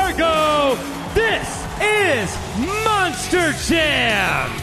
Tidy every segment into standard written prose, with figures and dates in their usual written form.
Fargo, this is Monster Jam!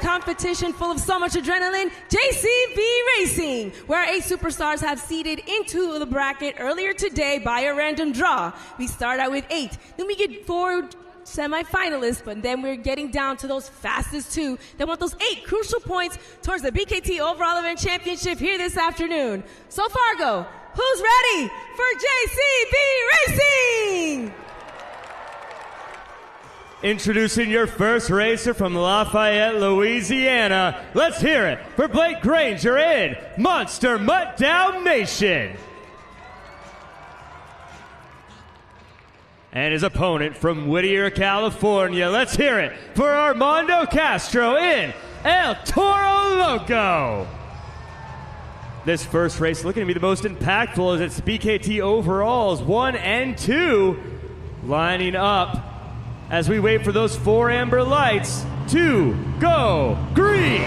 Competition full of so much adrenaline, JCB Racing, where our 8 superstars have seeded into the bracket earlier today by a random draw. We start out with 8, then we get 4 semifinalists, but then we're getting down to those fastest 2 that want those 8 crucial points towards the BKT Overall Event Championship here this afternoon. So Fargo, who's ready for JCB Racing? Introducing your first racer from Lafayette, Louisiana. Let's hear it for Blake Granger in Monster Mutt Dalmatian. And his opponent from Whittier, California. Let's hear it for Armando Castro in El Toro Loco. This first race looking to be the most impactful as it's BKT Overalls 1 and 2 lining up as we wait for those 4 amber lights to go green.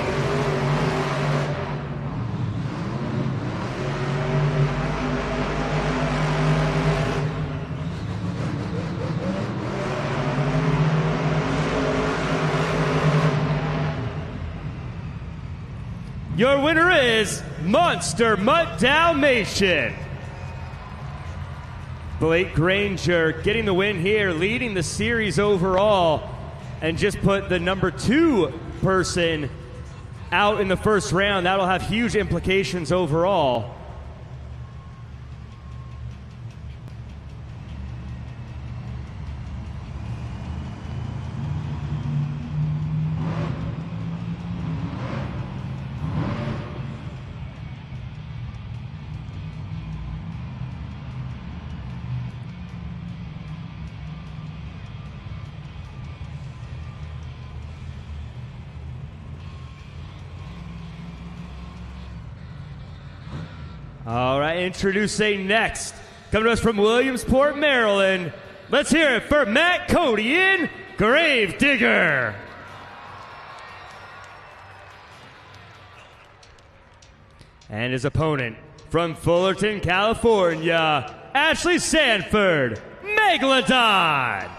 Your winner is Monster Mutt Dalmatian. Blake Granger getting the win here, leading the series overall, and just put the number 2 person out in the first round. That'll have huge implications overall. All right, introducing next, coming to us from Williamsport, Maryland. Let's hear it for Matt Cody in Gravedigger. And his opponent from Fullerton, California, Ashley Sanford, Megalodon.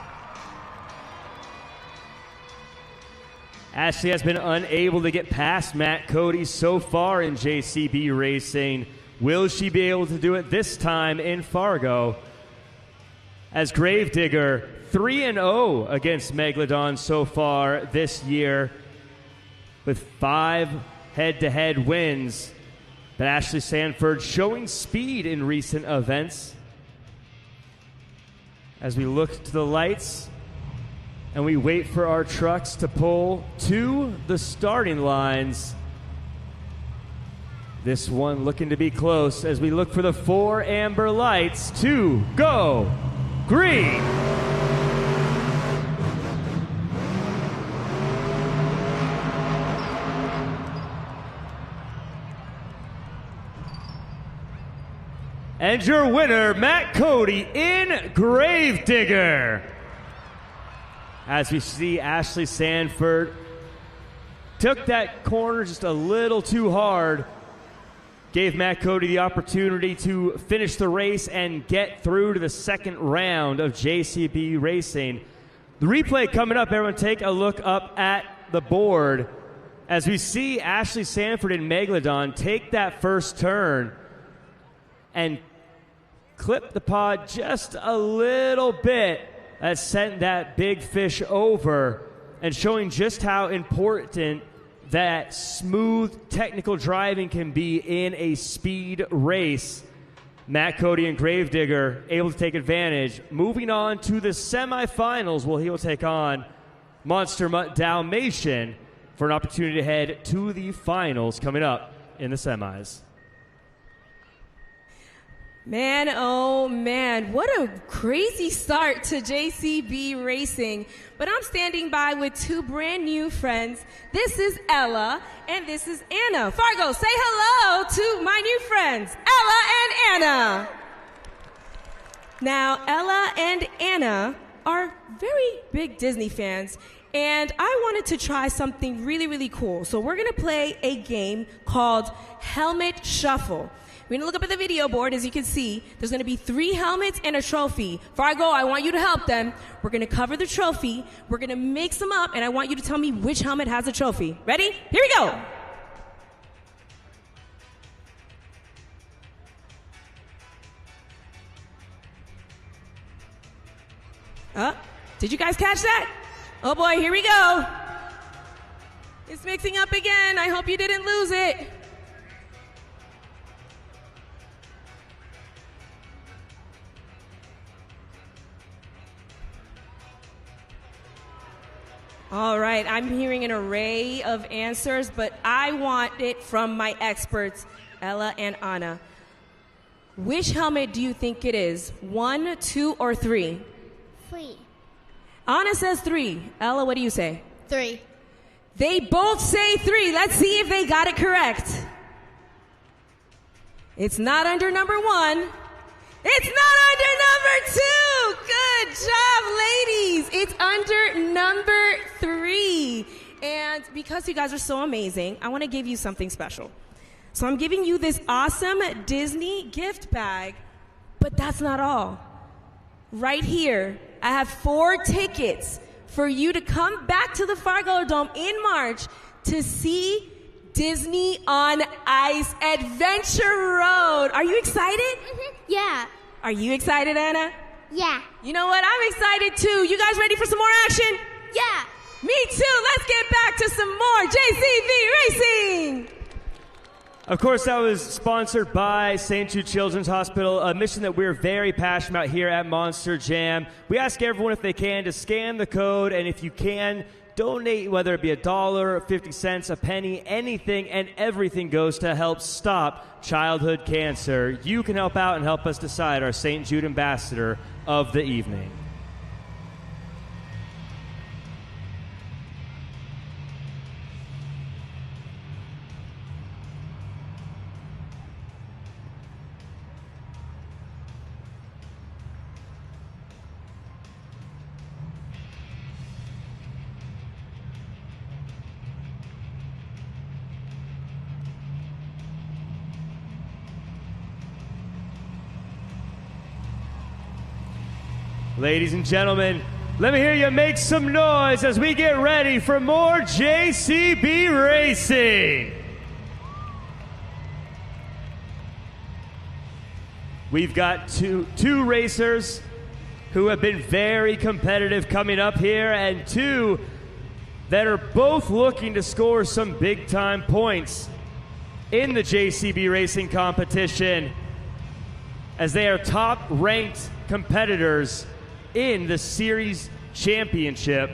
Ashley has been unable to get past Matt Cody so far in JCB Racing. Will she be able to do it this time in Fargo? As Gravedigger 3-0 against Megalodon so far this year with 5 head-to-head wins. But Ashley Sanford showing speed in recent events. As we look to the lights and we wait for our trucks to pull to the starting lines. This one looking to be close as we look for the 4 amber lights to go green. And your winner, Matt Cody in Gravedigger. As we see Ashley Sanford took that corner just a little too hard. Gave Matt Cody the opportunity to finish the race and get through to the second round of JCB Racing. The replay coming up, everyone take a look up at the board as we see Ashley Sanford and Megalodon take that first turn and clipped the pod just a little bit. That sent that big fish over, and showing just how important that smooth technical driving can be in a speed race. Matt Cody and Gravedigger able to take advantage. Moving on to the semifinals, he will take on Monster Mutt Dalmatian for an opportunity to head to the finals coming up in the semis. Man, oh man, what a crazy start to JCB Racing. But I'm standing by with two brand new friends. This is Ella and this is Anna. Fargo, say hello to my new friends, Ella and Anna. Now, Ella and Anna are very big Disney fans, and I wanted to try something really, really cool. So we're gonna play a game called Helmet Shuffle. We're gonna look up at the video board. As you can see, there's gonna be 3 helmets and a trophy. Fargo, I want you to help them. We're gonna cover the trophy. We're gonna mix them up, and I want you to tell me which helmet has a trophy. Ready? Here we go. Did you guys catch that? Oh boy, here we go. It's mixing up again. I hope you didn't lose it. All right, I'm hearing an array of answers, but I want it from my experts, Ella and Anna. Which helmet do you think it is? 1, 2, or 3? 3. Anna says 3. Ella, what do you say? 3. They both say 3. Let's see if they got it correct. It's not under number 1. It's not under number 2. Good job, ladies. It's under number 3. And because you guys are so amazing, I want to give you something special. So I'm giving you this awesome Disney gift bag, but that's not all. Right here, I have 4 tickets for you to come back to the Fargo Dome in March to see Disney on Ice Adventure Road. Are you excited? Mm-hmm. Yeah. Are you excited, Anna? Yeah. You know what? I'm excited too. You guys ready for some more action? Yeah. Me too. Let's get back to some more JCB Racing. Of course, that was sponsored by St. Jude Children's Hospital, a mission that we're very passionate about here at Monster Jam. We ask everyone, if they can, to scan the code, and if you can, donate, whether it be $1, 50 cents, a penny, anything and everything goes to help stop childhood cancer. You can help out and help us decide our St. Jude Ambassador of the evening. Ladies and gentlemen, let me hear you make some noise as we get ready for more JCB Racing. We've got two racers who have been very competitive coming up here, and 2 that are both looking to score some big-time points in the JCB Racing competition, as they are top-ranked competitors in the series championship.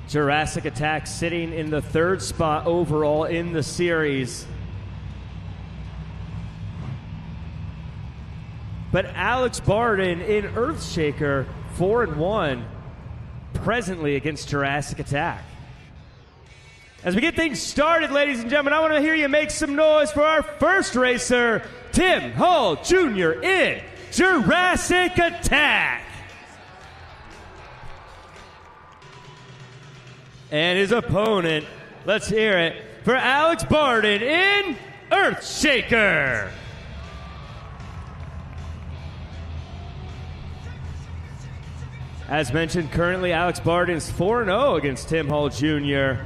Jurassic Attack sitting in the 3rd spot overall in the series. But Alex Barden in Earthshaker, 4-1, presently against Jurassic Attack. As we get things started, ladies and gentlemen, I want to hear you make some noise for our first racer, Tim Hull Jr. in Jurassic Attack. And his opponent, let's hear it, for Alex Barden in Earthshaker. As mentioned, currently Alex Barden's 4-0 against Tim Hall Jr.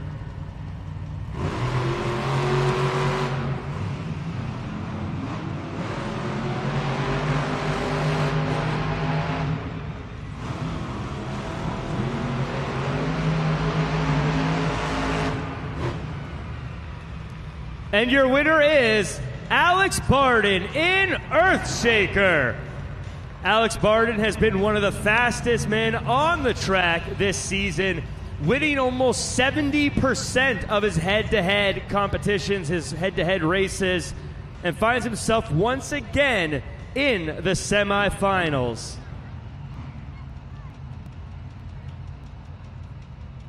And your winner is Alex Barden in Earthshaker. Alex Barden has been one of the fastest men on the track this season, winning almost 70% of his head-to-head competitions, his head-to-head races, and finds himself once again in the semifinals.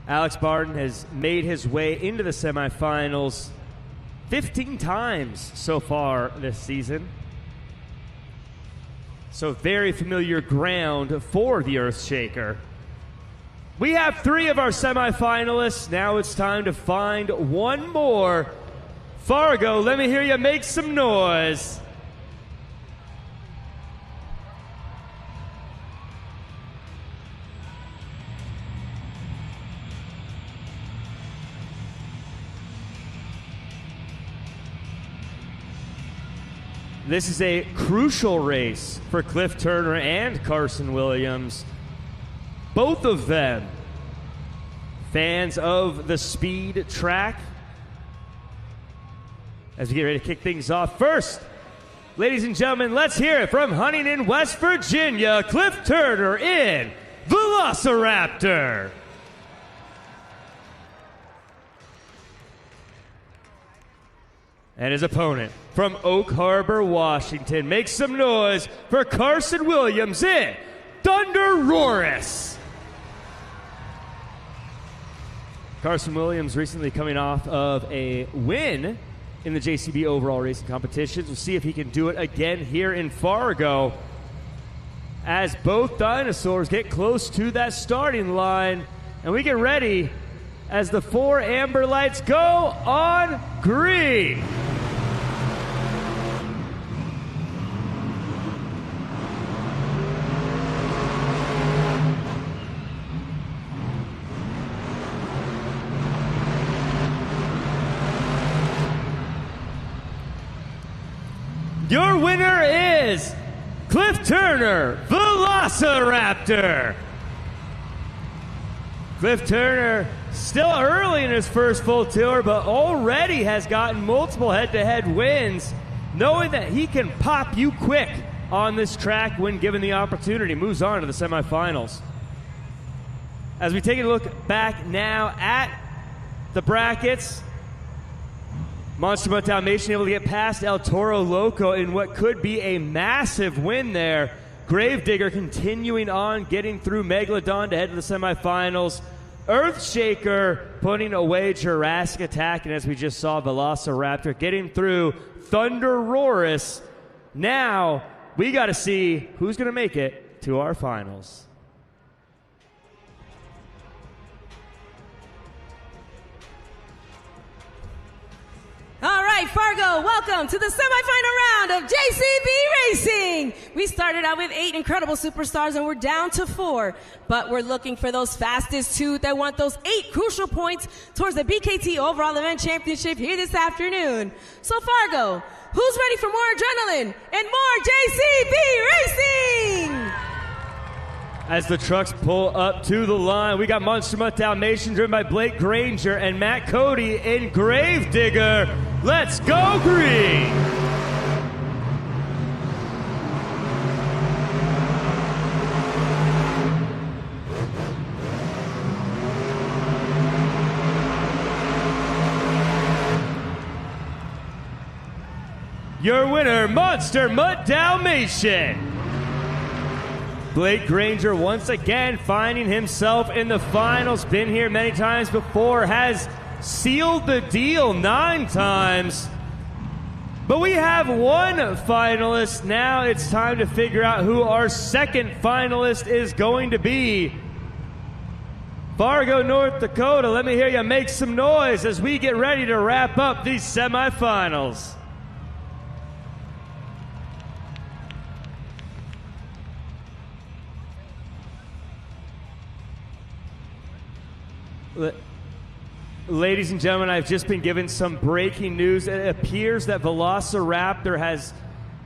Alex Barden has made his way into the semifinals 15 times so far this season. So very familiar ground for the Earthshaker. We have 3 of our semifinalists. Now it's time to find one more. Fargo, let me hear you make some noise. This is a crucial race for Cliff Turner and Carson Williams. Both of them fans of the speed track. As we get ready to kick things off, first, ladies and gentlemen, let's hear it from Huntington, West Virginia, Cliff Turner in Velociraptor. And his opponent from Oak Harbor, Washington, make some noise for Carson Williams in Thunder Roris. Carson Williams recently coming off of a win in the JCB overall racing competitions. We'll see if he can do it again here in Fargo as both dinosaurs get close to that starting line. And we get ready as the 4 amber lights go on green. Your winner is Cliff Turner, Velociraptor. Cliff Turner still early in his first full tour, but already has gotten multiple head-to-head wins, knowing that he can pop you quick on this track when given the opportunity. Moves on to the semifinals. As we take a look back now at the brackets, Monster Mutt Dalmatian able to get past El Toro Loco in what could be a massive win there. Gravedigger continuing on, getting through Megalodon to head to the semifinals. Earthshaker putting away Jurassic Attack, and as we just saw, Velociraptor getting through Thunder Roris. Now we got to see who's going to make it to our finals. All right, Fargo, welcome to the semifinal round of JCB Racing. We started out with 8 incredible superstars and we're down to 4, but we're looking for those fastest 2 that want those 8 crucial points towards the BKT Overall Event Championship here this afternoon. So Fargo, who's ready for more adrenaline and more JCB Racing? As the trucks pull up to the line, we got Monster Mutt Dalmatian driven by Blake Granger and Matt Cody in Gravedigger. Let's go green! Your winner, Monster Mutt Dalmatian. Blake Granger once again finding himself in the finals. Been here many times before, has sealed the deal 9 times. But we have one finalist. Now it's time to figure out who our second finalist is going to be. Fargo, North Dakota, let me hear you make some noise as we get ready to wrap up these semifinals. Ladies and gentlemen, I've just been given some breaking news. It appears that Velociraptor has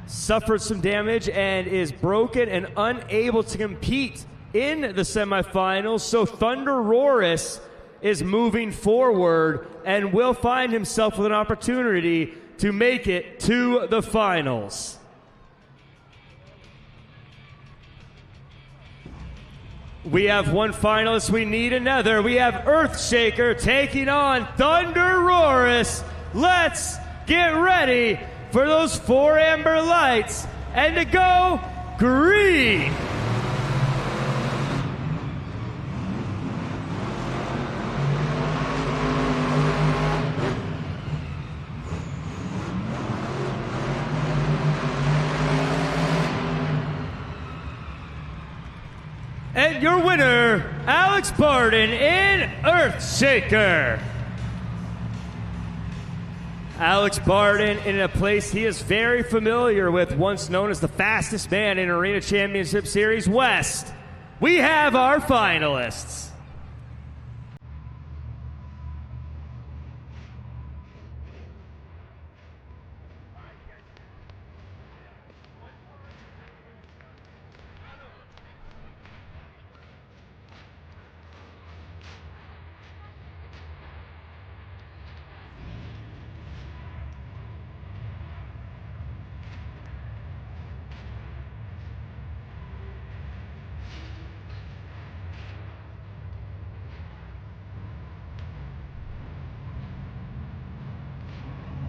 suffered some damage and is broken and unable to compete in the semifinals. So Thunderosaurus is moving forward and will find himself with an opportunity to make it to the finals. We have one finalist, we need another. We have Earthshaker taking on Thunderosaurus. Let's get ready for those 4 amber lights and to go green. And your winner, Alex Barden in Earthshaker. Alex Barden in a place he is very familiar with, once known as the fastest man in Arena Championship Series West. We have our finalists.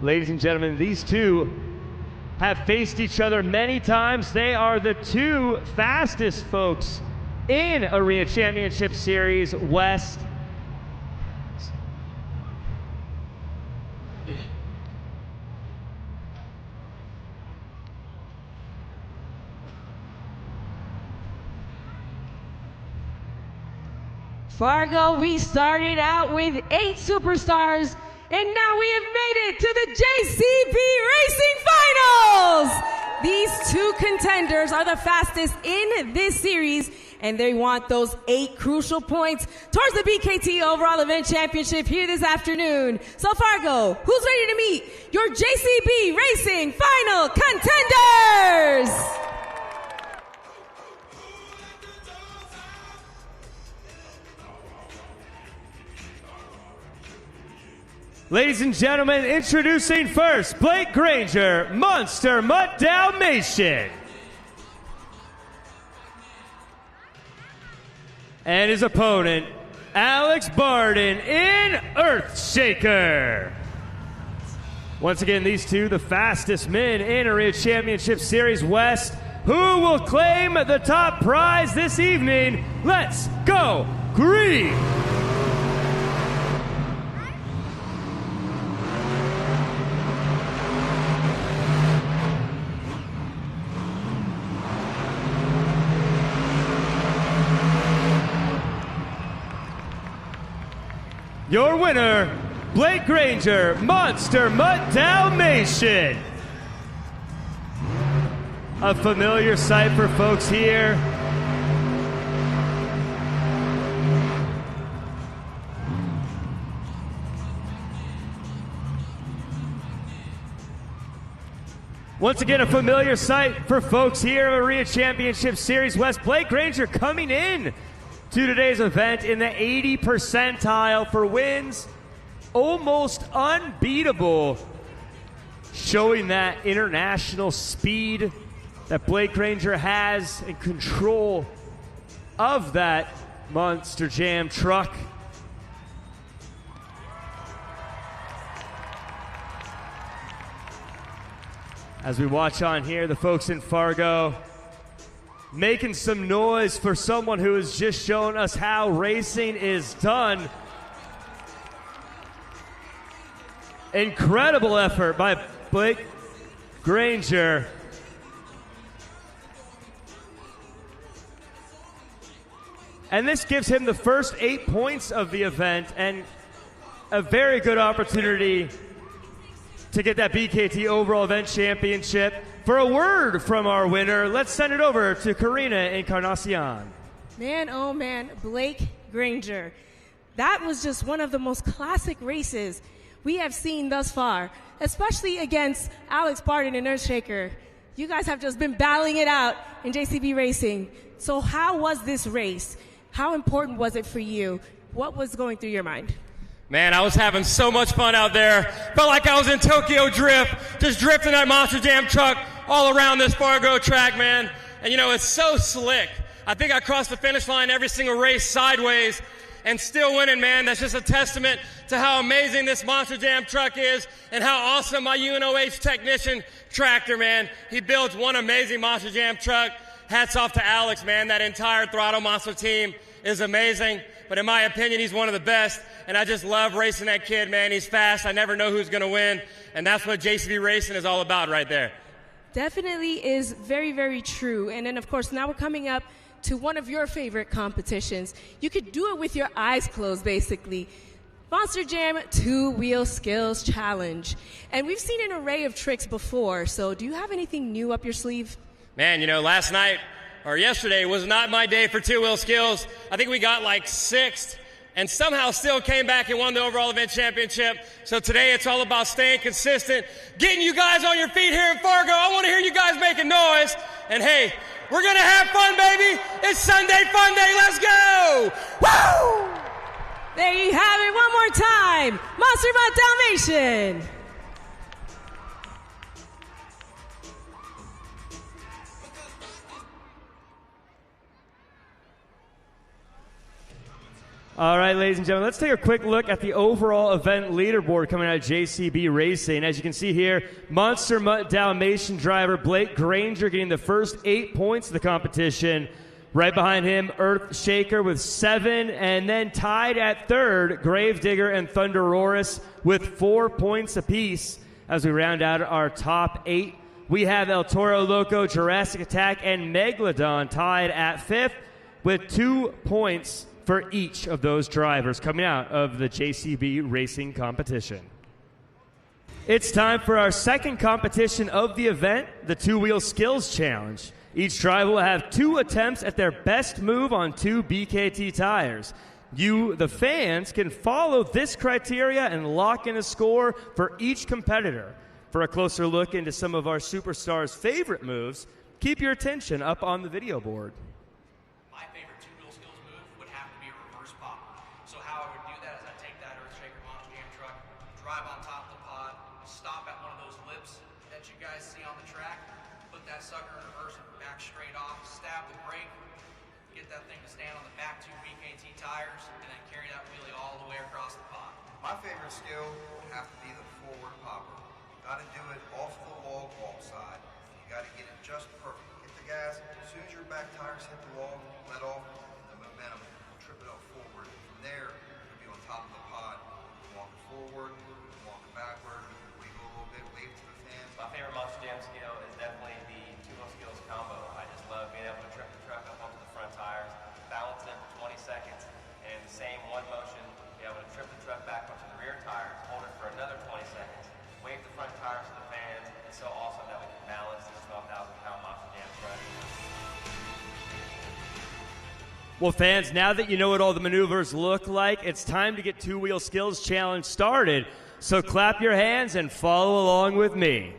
Ladies and gentlemen, these two have faced each other many times. They are the 2 fastest folks in Arena Championship Series West. Fargo, we started out with 8 superstars, and now we have made it to the JCB Racing Finals! These 2 contenders are the fastest in this series, and they want those 8 crucial points towards the BKT Overall Event Championship here this afternoon. So Fargo, who's ready to meet your JCB Racing Final contenders? Ladies and gentlemen, introducing first, Blake Granger, Monster Mutt Dalmatian. And his opponent, Alex Barden in Earthshaker. Once again, these 2, the fastest men in Arena Championship Series West. Who will claim the top prize this evening? Let's go green! Your winner, Blake Granger, Monster Mutt Dalmatian. A familiar sight for folks here. Once again, a familiar sight for folks here at Arena Championship Series West. Blake Granger coming in to today's event in the 80 percentile for wins. Almost unbeatable, showing that international speed that Blake Granger has and control of that Monster Jam truck. As we watch on here, the folks in Fargo making some noise for someone who has just shown us how racing is done. Incredible effort by Blake Granger. And this gives him the first 8 points of the event and a very good opportunity to get that BKT Overall Event Championship. For a word from our winner, let's send it over to Karina Encarnacion. Man, oh man, Blake Granger. That was just one of the most classic races we have seen thus far, especially against Alex Barton and Earthshaker. You guys have just been battling it out in JCB Racing. So how was this race? How important was it for you? What was going through your mind? Man, I was having so much fun out there. Felt like I was in Tokyo Drift, just drifting that Monster Jam truck all around this Fargo track, man. And you know, it's so slick. I think I crossed the finish line every single race sideways and still winning, man. That's just a testament to how amazing this Monster Jam truck is and how awesome my UNOH technician tractor, man. He builds one amazing Monster Jam truck. Hats off to Alex, man. That entire Throttle Monster team is amazing. But in my opinion, he's one of the best. And I just love racing that kid, man. He's fast. I never know who's going to win. And that's what JCB Racing is all about right there. Definitely is very, very true. And then, of course, now we're coming up to one of your favorite competitions. You could do it with your eyes closed, basically. Monster Jam Two-Wheel Skills Challenge. And we've seen an array of tricks before, so do you have anything new up your sleeve? Man, you know, last night, or yesterday, was not my day for two-wheel skills. I think we got like 6th, and somehow still came back and won the overall event championship. So today it's all about staying consistent, getting you guys on your feet here in Fargo. I want to hear you guys making noise. And hey, we're going to have fun, baby. It's Sunday Fun Day. Let's go. Woo! There you have it one more time. Monster Mutt Dalmatian. All right, ladies and gentlemen, let's take a quick look at the overall event leaderboard coming out of JCB Racing. As you can see here, Monster Mutt Dalmatian driver Blake Granger getting the first 8 points of the competition. Right behind him, Earthshaker with 7, and then tied at third, Gravedigger and Thunderoris with 4 points apiece. As we round out our top 8, we have El Toro Loco, Jurassic Attack, and Megalodon tied at 5th with 2 points for each of those drivers coming out of the JCB Racing competition. It's time for our second competition of the event, the Two-Wheel Skills Challenge. Each driver will have 2 attempts at their best move on 2 BKT tires. You, the fans, can follow this criteria and lock in a score for each competitor. For a closer look into some of our superstars' favorite moves, keep your attention up on the video board. Drive on top of the pod, stop at one of those lips that you guys see on the track, put that sucker in reverse and back straight off, stab the brake, get that thing to stand on the back 2 BKT tires, and then carry that wheelie all the way across the pod. My favorite skill would have to be the forward popper. You gotta do it off the wall side. You gotta get it just perfect. Hit the gas, as soon as your back tires hit the wall, let off, the momentum will trip it up forward. From there, you'll be on top of the pod. Walk forward, walk backward, wiggle a little bit, wave to the fans. My favorite Monster Jam skill is definitely the two-wheel skills combo. I just love being able to trip the truck up onto the front tires, balance it for 20 seconds, and in the same one motion, be able to trip the truck back onto the rear tires, hold it for another 20 seconds, wave the front tires to the fans. It's so awesome that we can balance this 12,000-pound Monster Jam truck. Well, fans, now that you know what all the maneuvers look like, it's time to get Two-Wheel Skills Challenge started. So clap your hands and follow along with me.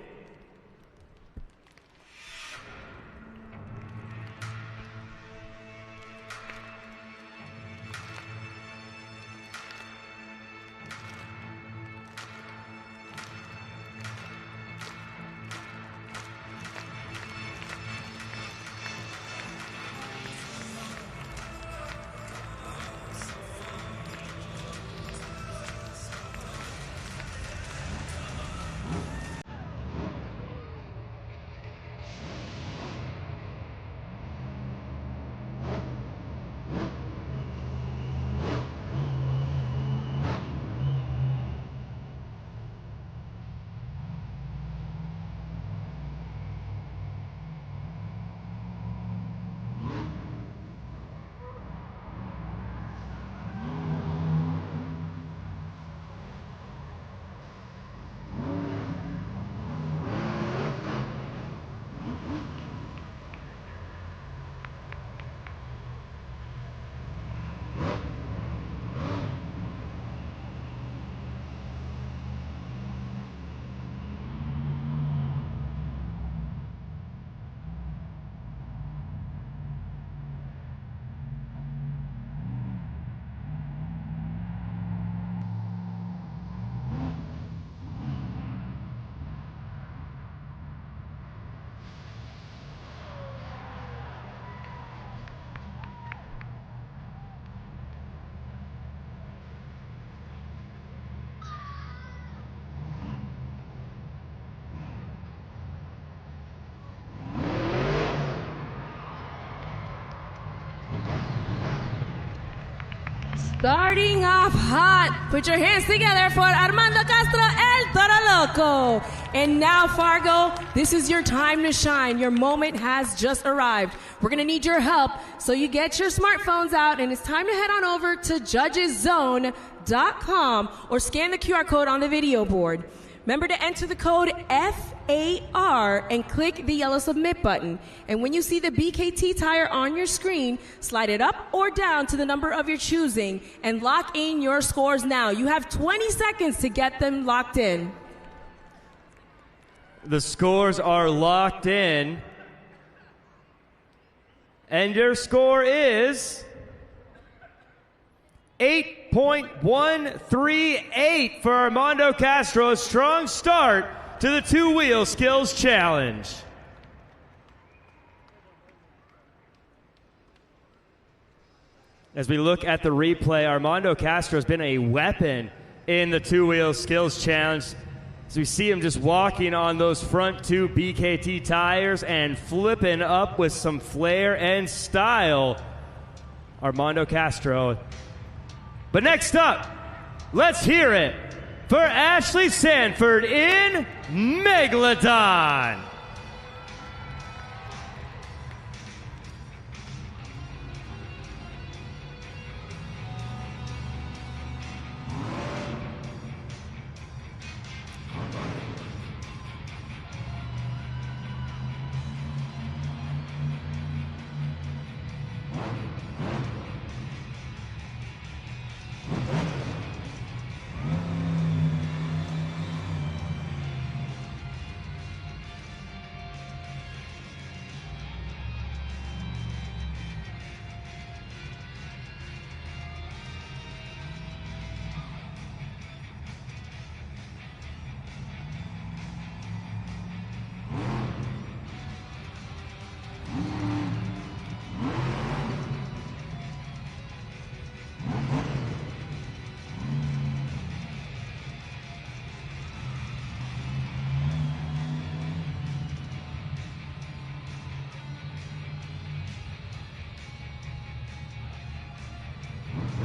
Starting off hot. Put your hands together for Armando Castro, El Toro Loco. And now, Fargo, this is your time to shine. Your moment has just arrived. We're going to need your help, so you get your smartphones out, and it's time to head on over to judgeszone.com or scan the QR code on the video board. Remember to enter the code FAR and click the yellow submit button. And when you see the BKT tire on your screen, slide it up or down to the number of your choosing and lock in your scores now. You have 20 seconds to get them locked in. The scores are locked in. And your score is 8.138 for Armando Castro. A strong start to the two-wheel skills challenge. As we look at the replay, Armando Castro has been a weapon in the two-wheel skills challenge. As we see him just walking on those front two BKT tires and flipping up with some flair and style. Armando Castro. But next up, let's hear it for Ashley Sanford in Megalodon.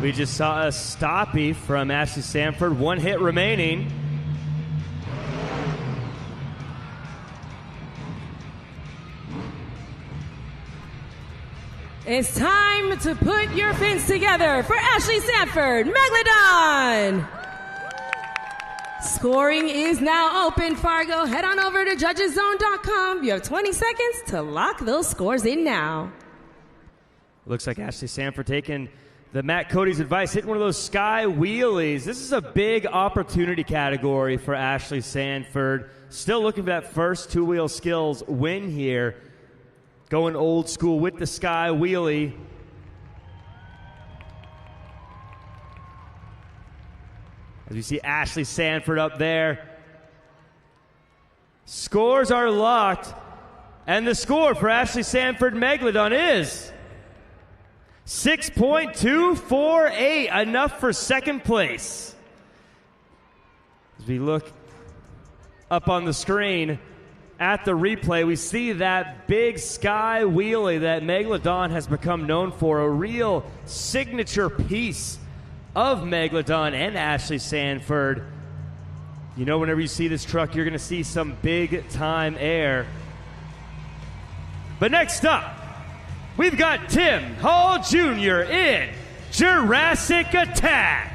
We just saw a stoppie from Ashley Sanford. One hit remaining. It's time to put your fins together for Ashley Sanford, Megalodon. Scoring is now open, Fargo. Head on over to judgeszone.com. You have 20 seconds to lock those scores in now. Looks like Ashley Sanford taking the Matt Cody's advice, hitting one of those sky wheelies. This is a big opportunity category for Ashley Sanford. Still looking for that first two-wheel skills win here. Going old school with the sky wheelie. As we see Ashley Sanford up there. Scores are locked. And the score for Ashley Sanford Megalodon is 6.248, enough for second place. As we look up on the screen at the replay, we see that big sky wheelie that Megalodon has become known for, a real signature piece of Megalodon and Ashley Sanford. You know, whenever you see this truck, you're going to see some big-time air. But next up, we've got Tim Hall Jr. in Jurassic Attack.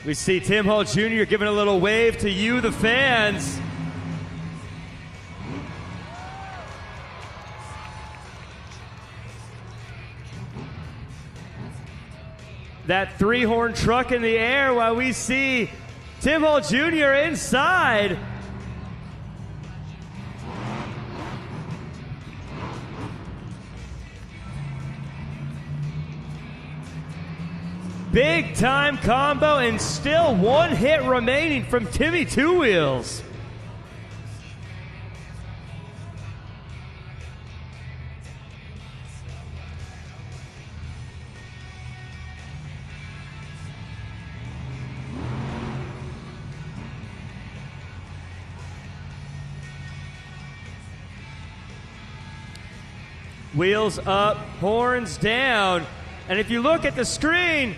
We see Tim Hall Jr. giving a little wave to you, the fans. That three-horn truck in the air while we see Tim Hall Jr. inside. Big time combo and still one hit remaining from Timmy Two Wheels. Wheels up, horns down. And if you look at the screen,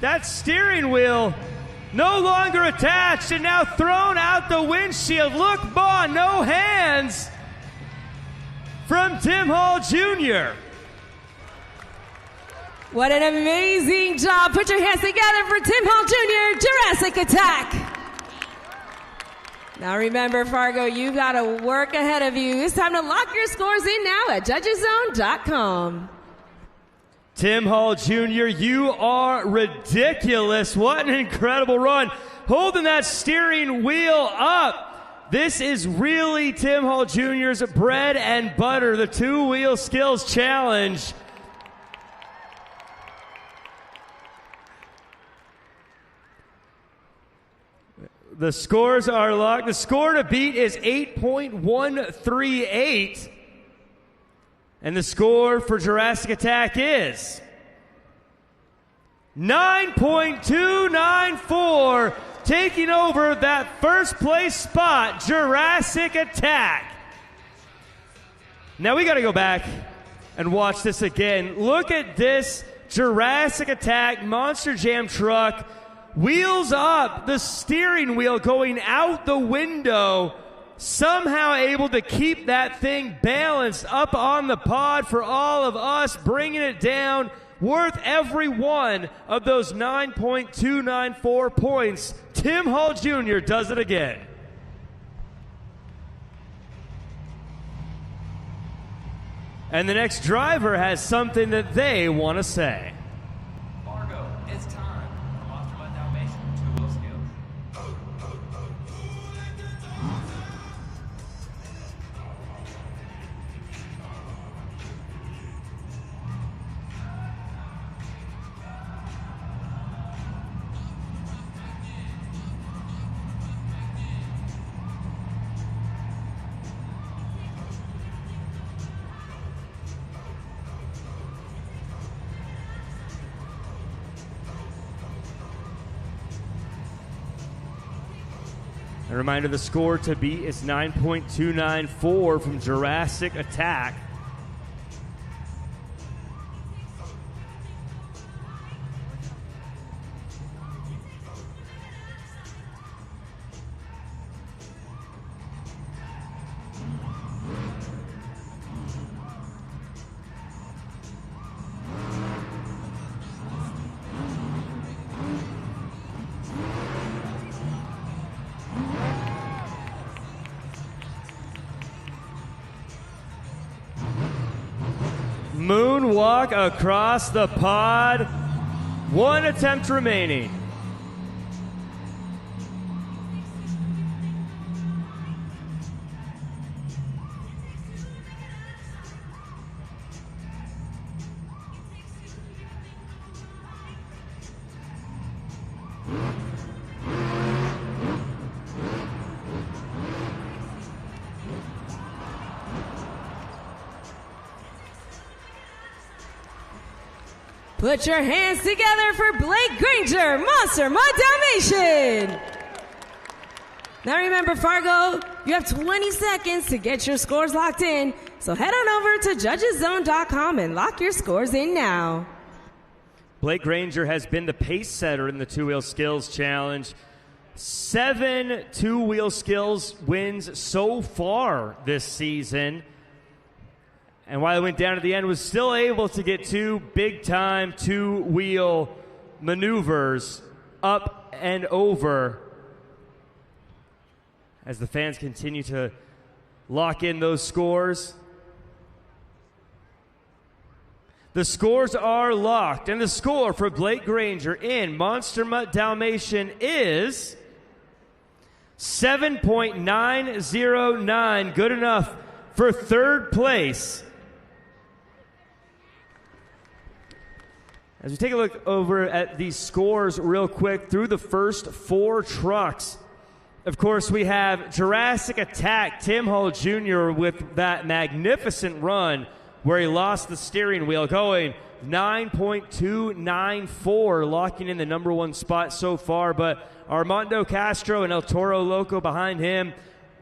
that steering wheel no longer attached and now thrown out the windshield. Look, Bond, no hands from Tim Hall Jr. What an amazing job. Put your hands together for Tim Hall Jr., Jurassic Attack. Now remember, Fargo, you've got to work ahead of you. It's time to lock your scores in now at judgeszone.com. Tim Hall Jr., you are ridiculous. What an incredible run. Holding that steering wheel up. This is really Tim Hall Jr.'s bread and butter, the two-wheel skills challenge. The scores are locked. The score to beat is 8.138. And the score for Jurassic Attack is 9.294. Taking over that first place spot, Jurassic Attack. Now we got to go back and watch this again. Look at this Jurassic Attack Monster Jam truck. Wheels up, the steering wheel going out the window, somehow able to keep that thing balanced up on the pod for all of us, bringing it down, worth every one of those 9.294 points. Tim Hall Jr. does it again. And the next driver has something that they want to say. Fargo, it's time for Monster Mutt Dalmatian two-wheel skills. A reminder, the score to beat is 9.294 from Jurassic Attack. Moonwalk across the pod. One attempt remaining. Put your hands together for Blake Granger, Monster Mutt Dalmatian. Now remember, Fargo, you have 20 seconds to get your scores locked in. So head on over to judgeszone.com and lock your scores in now. Blake Granger has been the pace setter in the two-wheel skills challenge. 7 two-wheel skills wins so far this season. And while it went down at the end, was still able to get 2 big-time two-wheel maneuvers up and over as the fans continue to lock in those scores. The scores are locked, and the score for Blake Granger in Monster Mutt Dalmatian is 7.909, good enough for third place. As we take a look over at these scores real quick through the first 4 trucks, of course, we have Jurassic Attack, Tim Hull Jr. with that magnificent run where he lost the steering wheel, going 9.294, locking in the number 1 spot so far. But Armando Castro and El Toro Loco behind him,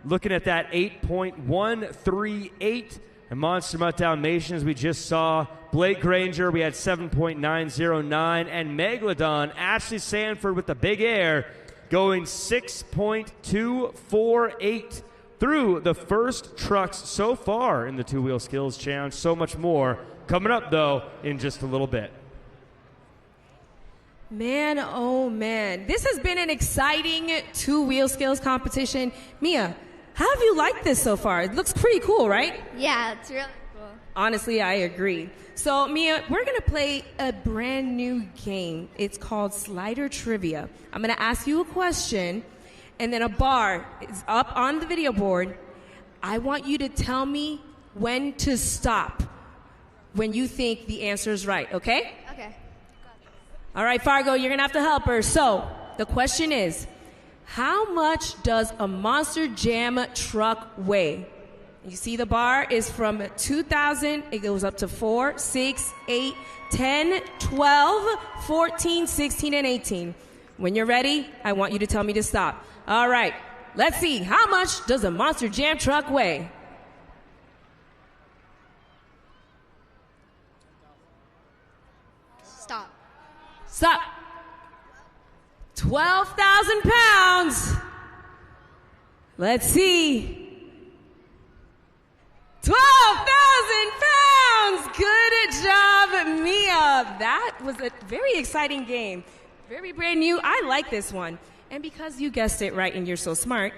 looking at that 8.138. And Monster Mutt Dalmatian, as we just saw, Blake Granger, we had 7.909. And Megalodon, Ashley Sanford with the big air, going 6.248 through the first trucks so far in the Two-Wheel Skills Challenge. So much more coming up, though, in just a little bit. Man, oh man. This has been an exciting two-wheel skills competition. Mia, how have you liked this so far? It looks pretty cool, right? Yeah, it's really cool. Honestly, I agree. So, Mia, we're going to play a brand new game. It's called Slider Trivia. I'm going to ask you a question, and then a bar is up on the video board. I want you to tell me when to stop when you think the answer is right, okay? Okay. All right, Fargo, you're going to have to help her. So, the question is, how much does a Monster Jam truck weigh? You see the bar is from 2,000, it goes up to 4, 6, 8, 10, 12, 14, 16, and 18. When you're ready, I want you to tell me to stop. All right, let's see. How much does a Monster Jam truck weigh? Stop. Stop. 12,000 pounds. Let's see. 12,000 pounds. Good job, Mia. That was a very exciting game. Very brand new. I like this one. And because you guessed it right and you're so smart,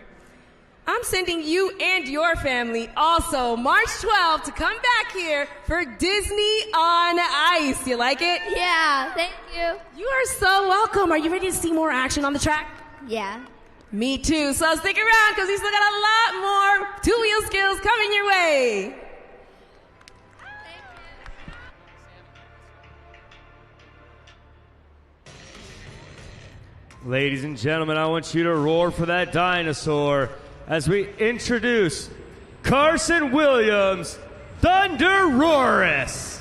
I'm sending you and your family also March 12th to come back here for Disney on Ice. You like it? Yeah, thank you. You are so welcome. Are you ready to see more action on the track? Yeah. Me too. So stick around because we still got a lot more two-wheel skills coming your way. Ladies and gentlemen, I want you to roar for that dinosaur as we introduce Carson Williams, Thunderoris.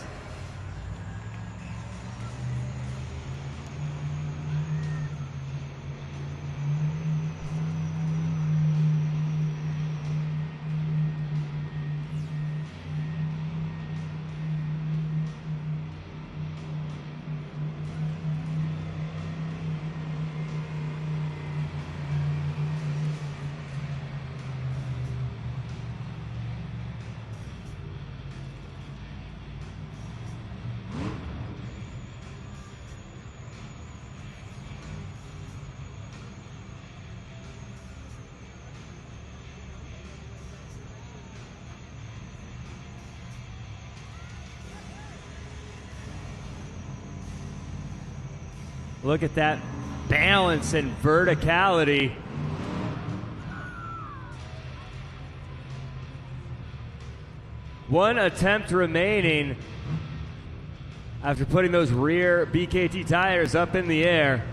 Look at that balance and verticality. One attempt remaining after putting those rear BKT tires up in the air.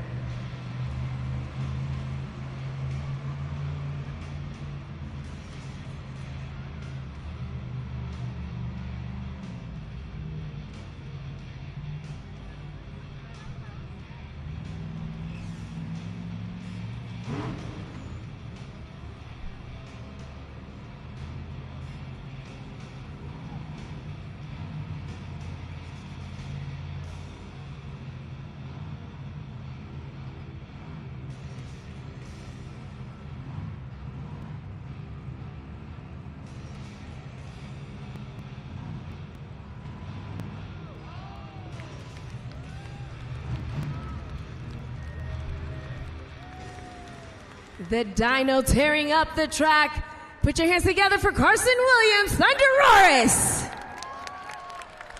The dyno tearing up the track. Put your hands together for Carson Williams, Thunderoris.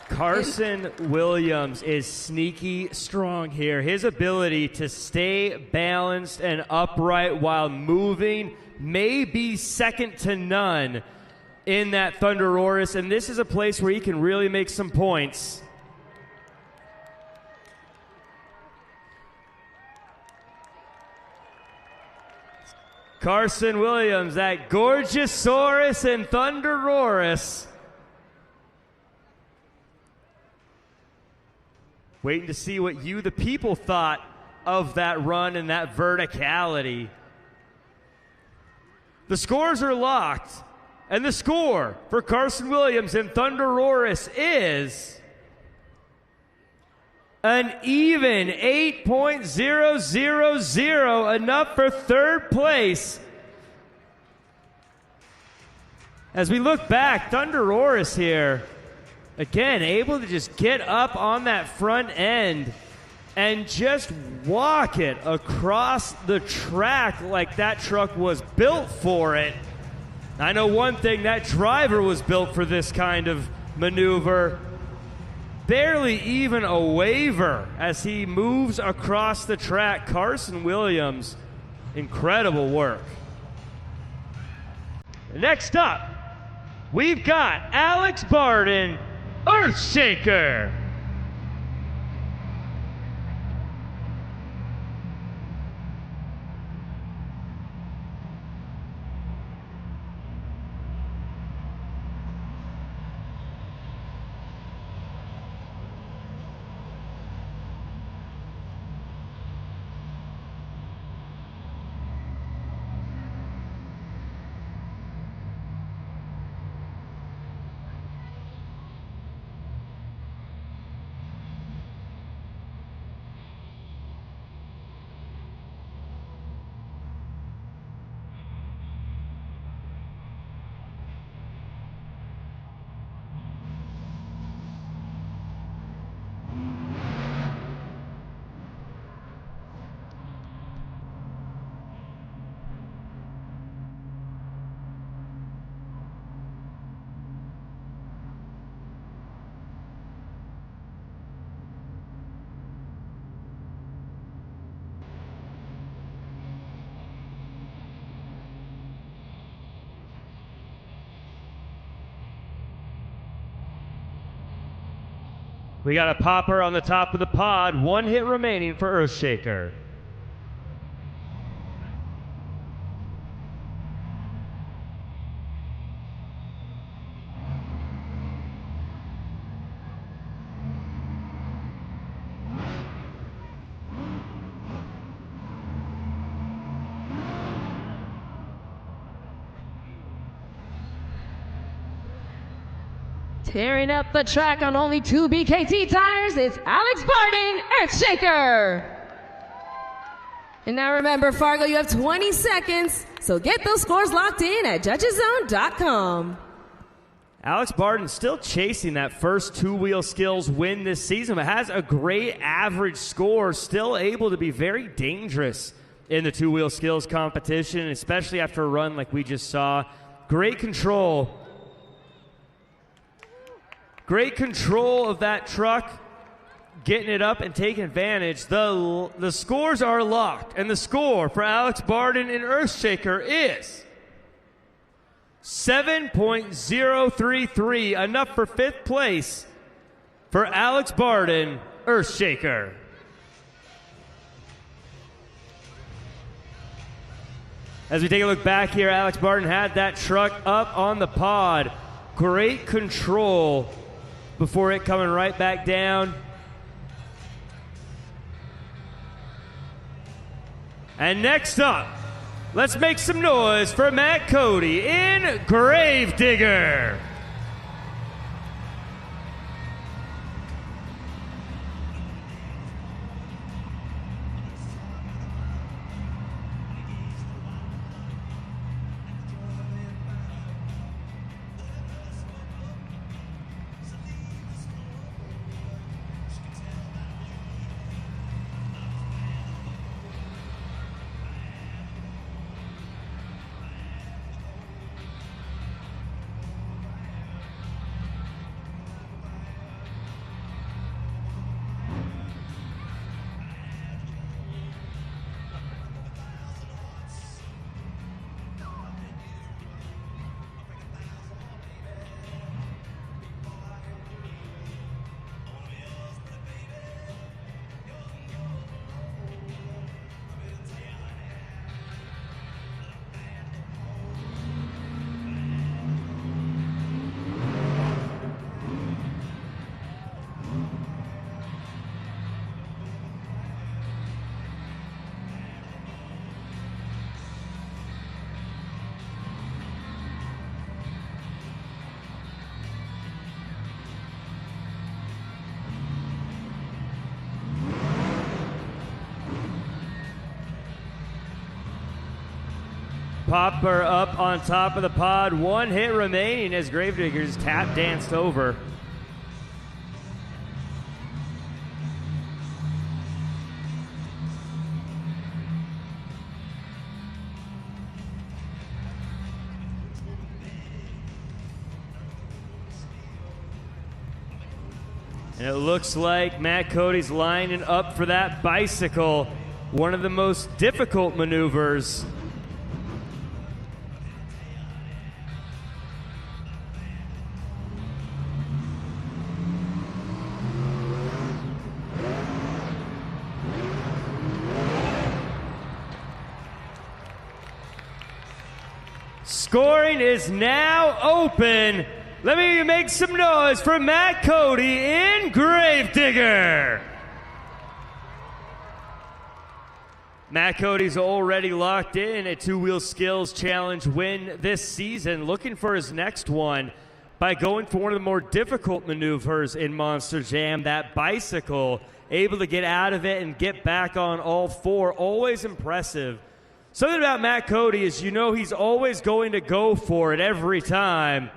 Carson Williams is sneaky strong here. His ability to stay balanced and upright while moving may be second to none in that Thunderoris, and this is a place where he can really make some points. Carson Williams, that Gorgeosaurus and Thunderosaurus. Waiting to see what you, the people, thought of that run and that verticality. The scores are locked, and the score for Carson Williams and Thunderosaurus is an even 8.000, enough for third place. As we look back, Thunderosaurus here, again, able to just get up on that front end and just walk it across the track like that truck was built for it. I know one thing, that driver was built for this kind of maneuver. Barely even a waver as he moves across the track. Carson Williams, incredible work. Next up, we've got Alex Barden, Earthshaker. We got a popper on the top of the pod. 1 hit remaining for Earthshaker. Tearing up the track on only 2 BKT tires, it's Alex Barden, Earthshaker. And now remember, Fargo, you have 20 seconds, so get those scores locked in at judgeszone.com. Alex Barden still chasing that first two-wheel skills win this season, but has a great average score, still able to be very dangerous in the two-wheel skills competition, especially after a run like we just saw. Great control. Great control of that truck, getting it up and taking advantage. The scores are locked, and the score for Alex Barden and Earthshaker is 7.033, enough for 5th place for Alex Barden, Earthshaker. As we take a look back here, Alex Barden had that truck up on the pod. Great control before it coming right back down. And next up, let's make some noise for Matt Cody in Gravedigger. popper up on top of the pod. One hit remaining as Gravedigger's tap danced over. And it looks like Matt Cody's lining up for that bicycle, one of the most difficult maneuvers. Scoring is now open. Let me make some noise for Matt Cody in Gravedigger. Matt Cody's already locked in a two-wheel skills challenge win this season, looking for his next one by going for one of the more difficult maneuvers in Monster Jam, that bicycle, able to get out of it and get back on all four. Always impressive. Something about Matt Cody is you know he's always going to go for it every time.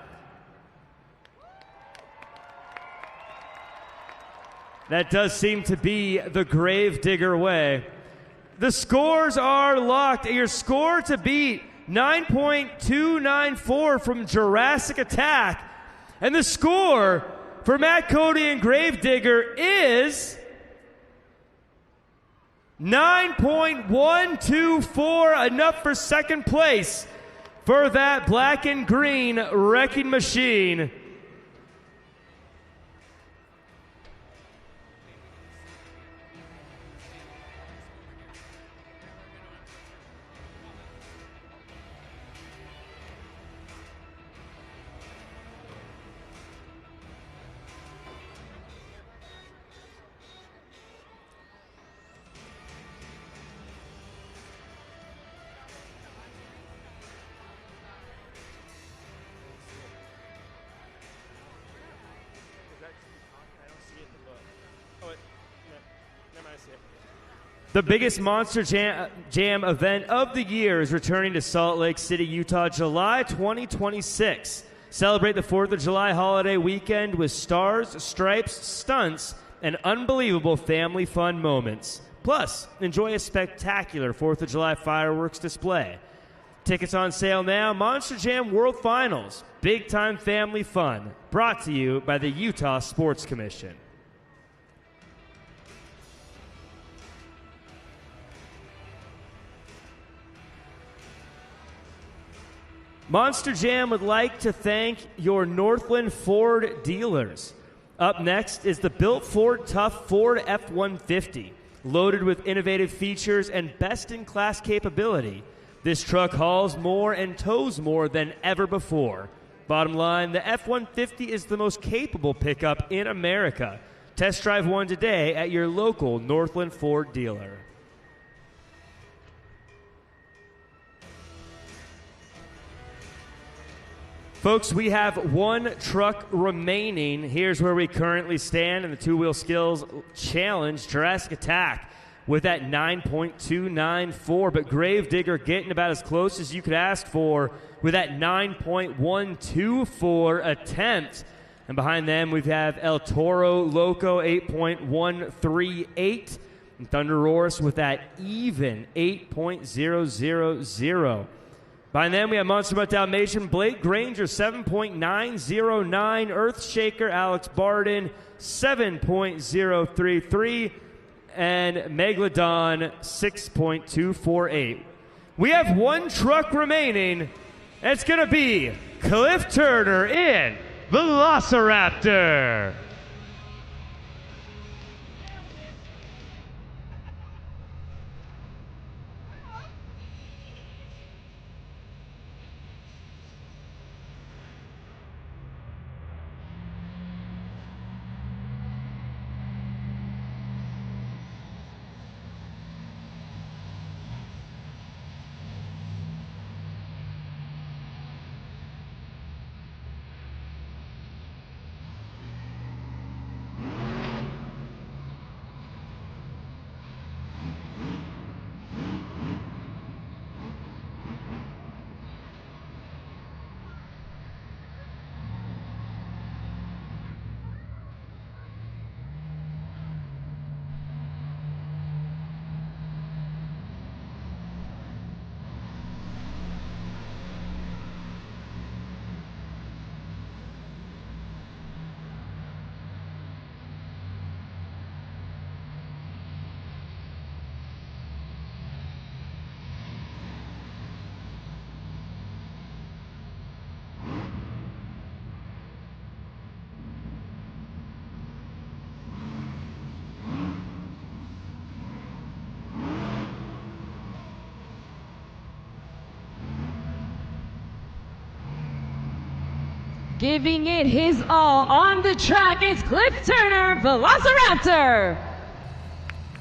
That does seem to be the Gravedigger way. The scores are locked. Your score to beat, 9.294 from Jurassic Attack. And the score for Matt Cody and Gravedigger is 9.124, enough for second place for that black and green wrecking machine. The biggest Monster Jam event of the year is returning to Salt Lake City, Utah, July 2026. Celebrate the 4th of July holiday weekend with stars, stripes, stunts, and unbelievable family fun moments. Plus, enjoy a spectacular 4th of July fireworks display. Tickets on sale now. Monster Jam World Finals. Big time family fun. Brought to you by the Utah Sports Commission. Monster Jam would like to thank your Northland Ford dealers. Up next is the Built Ford Tough Ford F-150. Loaded with innovative features and best-in-class capability, this truck hauls more and tows more than ever before. Bottom line, the F-150 is the most capable pickup in America. Test drive one today at your local Northland Ford dealer. Folks, we have one truck remaining. Here's where we currently stand in the two-wheel skills challenge. Jurassic Attack with that 9.294, but Gravedigger getting about as close as you could ask for with that 9.124 attempt. And behind them, we have El Toro Loco, 8.138, and Thunder Roars with that even 8.000. By then, we have Monster Mutt Dalmatian, Blake Granger, 7.909, Earthshaker, Alex Barden, 7.033, and Megalodon, 6.248. We have one truck remaining, and it's going to be Cliff Turner in Velociraptor. Giving it his all on the track is Cliff Turner, Velociraptor.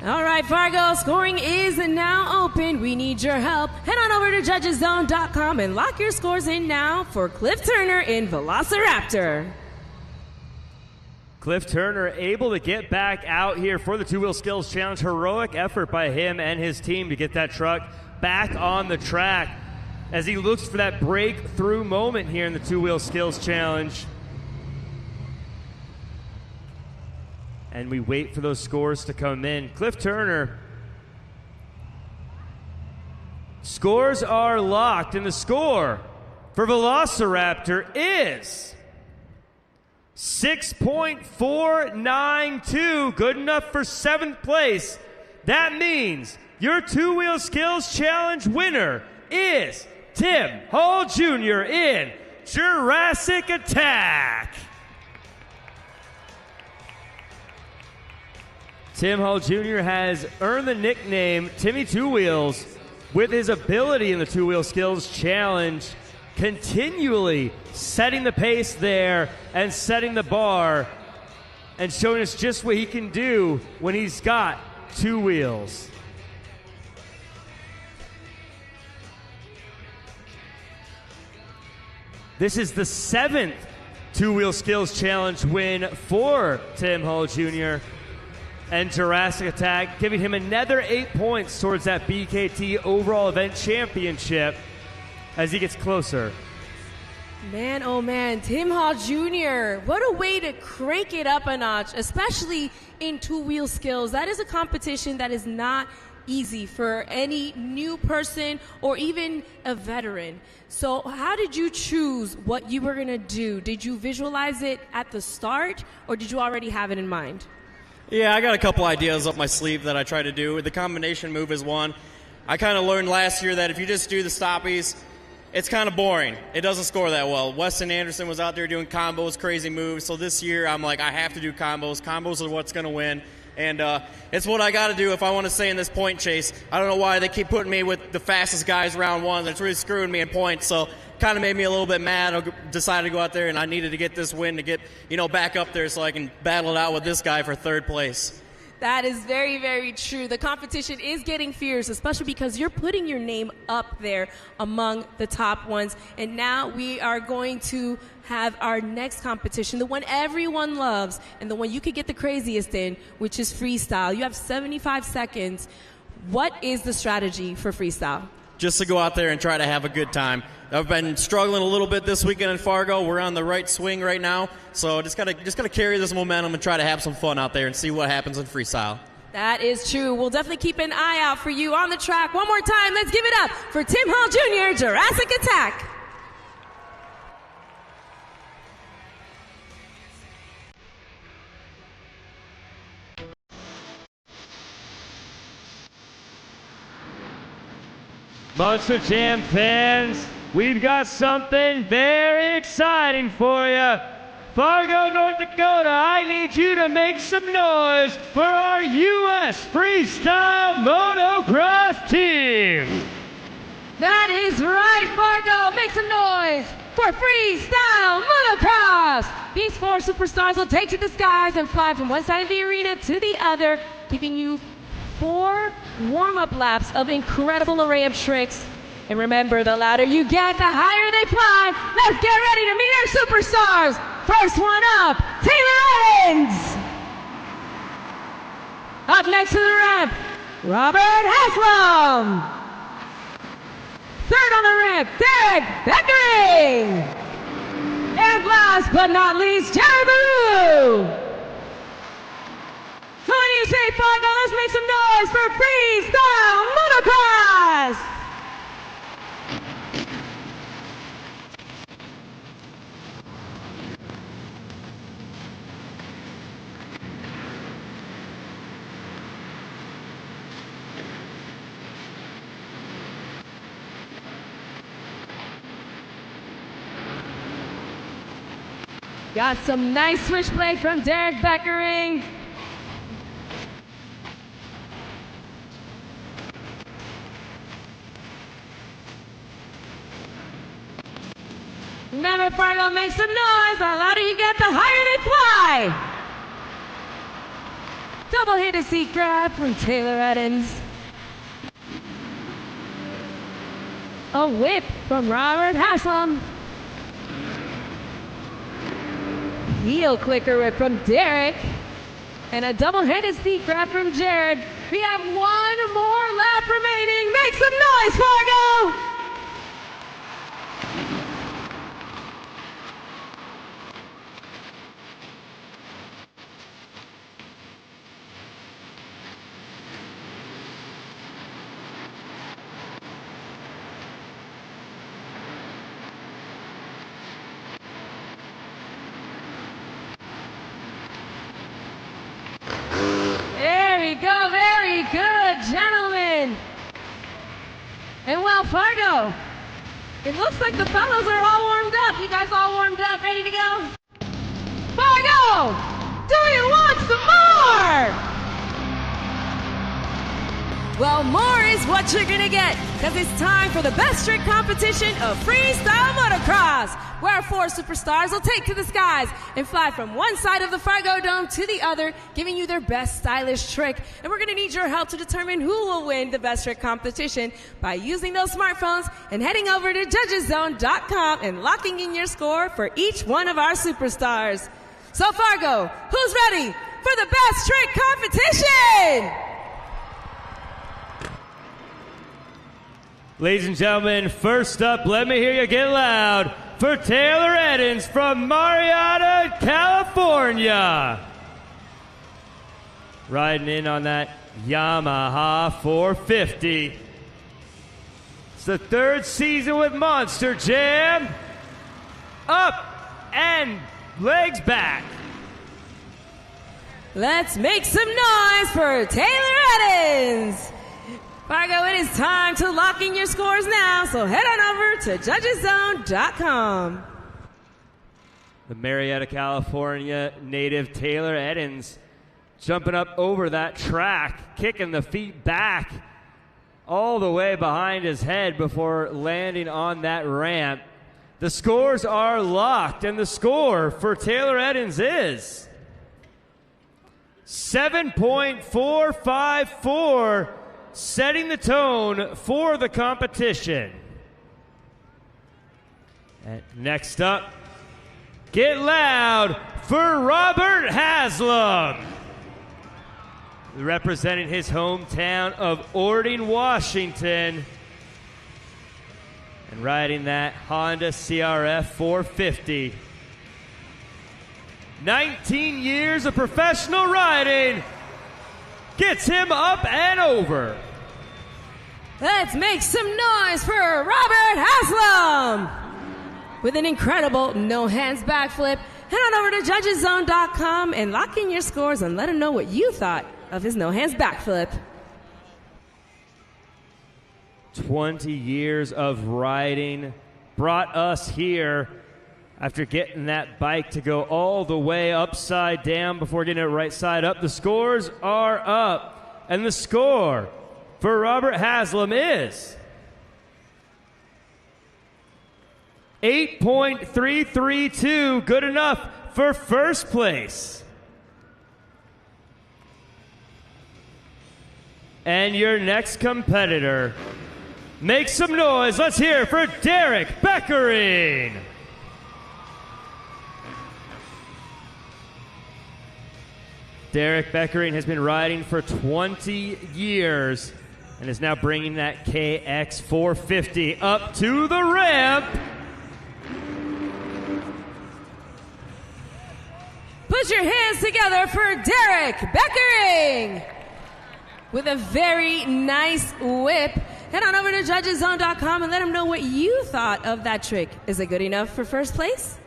All right, Fargo, scoring is now open. We need your help. Head on over to judgeszone.com and lock your scores in now for Cliff Turner in Velociraptor. Cliff Turner able to get back out here for the two-wheel skills challenge. Heroic effort by him and his team to get that truck back on the track as he looks for that breakthrough moment here in the two-wheel skills challenge. And we wait for those scores to come in. Cliff Turner, scores are locked, and the score for Velociraptor is 6.492, good enough for 7th place. That means your two-wheel skills challenge winner is Tim Hall Jr. in Jurassic Attack. Tim Hall Jr. has earned the nickname Timmy Two Wheels with his ability in the two-wheel skills challenge, continually setting the pace there and setting the bar and showing us just what he can do when he's got two wheels. This is the 7th two-wheel skills challenge win for Tim Hall Jr. and Jurassic Attack, giving him another 8 points towards that BKT overall event championship as he gets closer. Man, oh man, Tim Hall Jr., what a way to crank it up a notch, especially in two-wheel skills. That is a competition that is not easy for any new person or even a veteran. So how did you choose what you were going to do? Did you visualize it at the start, or did you already have it in mind? Yeah, I got a couple ideas up my sleeve that I try to do. The combination move is one. I kind of learned last year that if you just do the stoppies, it's kind of boring. It doesn't score that well. Weston Anderson was out there doing combos, crazy moves. So this year, I'm like, I have to do combos. Combos are what's going to win. And it's what I got to do if I want to stay in this point chase. I don't know why they keep putting me with the fastest guys round one. It's really screwing me in points. So kind of made me a little bit mad. I decided to go out there, and I needed to get this win to get, back up there so I can battle it out with this guy for 3rd place. That is very, very true. The competition is getting fierce, especially because you're putting your name up there among the top ones. And now we are going to have our next competition, the one everyone loves and the one you could get the craziest in, which is freestyle. You have 75 seconds. What is the strategy for freestyle? Just to go out there and try to have a good time. I've been struggling a little bit this weekend in Fargo. We're on the right swing right now, so just gotta carry this momentum and try to have some fun out there and see what happens in freestyle. That is true. We'll definitely keep an eye out for you on the track. One more time, let's give it up for Tim Hall Jr., Jurassic Attack. Monster Jam fans, we've got something very exciting for you. Fargo, North Dakota, I need you to make some noise for our U.S. Freestyle Motocross team. That is right, Fargo. Make some noise for Freestyle Motocross. These 4 superstars will take to the skies and fly from one side of the arena to the other, giving you 4 warm-up laps of incredible array of tricks. And remember, the louder you get, the higher they fly. Let's get ready to meet our superstars. First one up, Taylor Evans. Up next to the ramp, Robert Haslam. Third on the ramp, Derek Beckering. And last but not least, Jared Baru. So when you say Fargo, let's make some noise for Freestyle Motocross! Got some nice switchblade from Derek Beckering. Remember, Fargo, make some noise. The louder you get, the higher they fly. Double-handed seat grab from Taylor Eddins. A whip from Robert Haslam. Heel clicker whip from Derek. And a double-handed seat grab from Jared. We have one more lap remaining. Make some noise, Fargo! Very good, gentlemen. And well, Fargo, it looks like the fellows are all warmed up. You guys all warmed up, ready to go? Fargo, do you want some more? Well, more is what you're gonna get, because it's time for the best trick competition of freestyle motocross, where 4 superstars will take to the skies and fly from one side of the Fargo Dome to the other, giving you their best stylish trick. And we're gonna need your help to determine who will win the best trick competition by using those smartphones and heading over to judgeszone.com and locking in your score for each one of our superstars. So Fargo, who's ready for the best trick competition? Ladies and gentlemen, first up, let me hear you get loud for Taylor Eddins from Marietta, California. Riding in on that Yamaha 450. It's the 3rd season with Monster Jam. Up and legs back. Let's make some noise for Taylor Eddins. Fargo, it is time to lock in your scores now, so head on over to judgeszone.com. The Marietta, California native Taylor Eddins jumping up over that track, kicking the feet back all the way behind his head before landing on that ramp. The scores are locked, and the score for Taylor Eddins is 7.454, setting the tone for the competition. And next up, get loud for Robert Haslam, representing his hometown of Ording, Washington, and riding that Honda CRF 450. 19 years of professional riding gets him up and over. Let's make some noise for Robert Haslam with an incredible no-hands backflip. Head on over to judgeszone.com and lock in your scores and let him know what you thought of his no-hands backflip. 20 years of riding brought us here after getting that bike to go all the way upside down before getting it right side up. The scores are up, and the score for Robert Haslam is 8.332, good enough for first place. And your next competitor, make some noise, let's hear for Derek Beckering. Derek Beckering has been riding for 20 years and is now bringing that KX 450 up to the ramp. Put your hands together for Derek Beckering with a very nice whip. Head on over to judgeszone.com and let them know what you thought of that trick. Is it good enough for first place?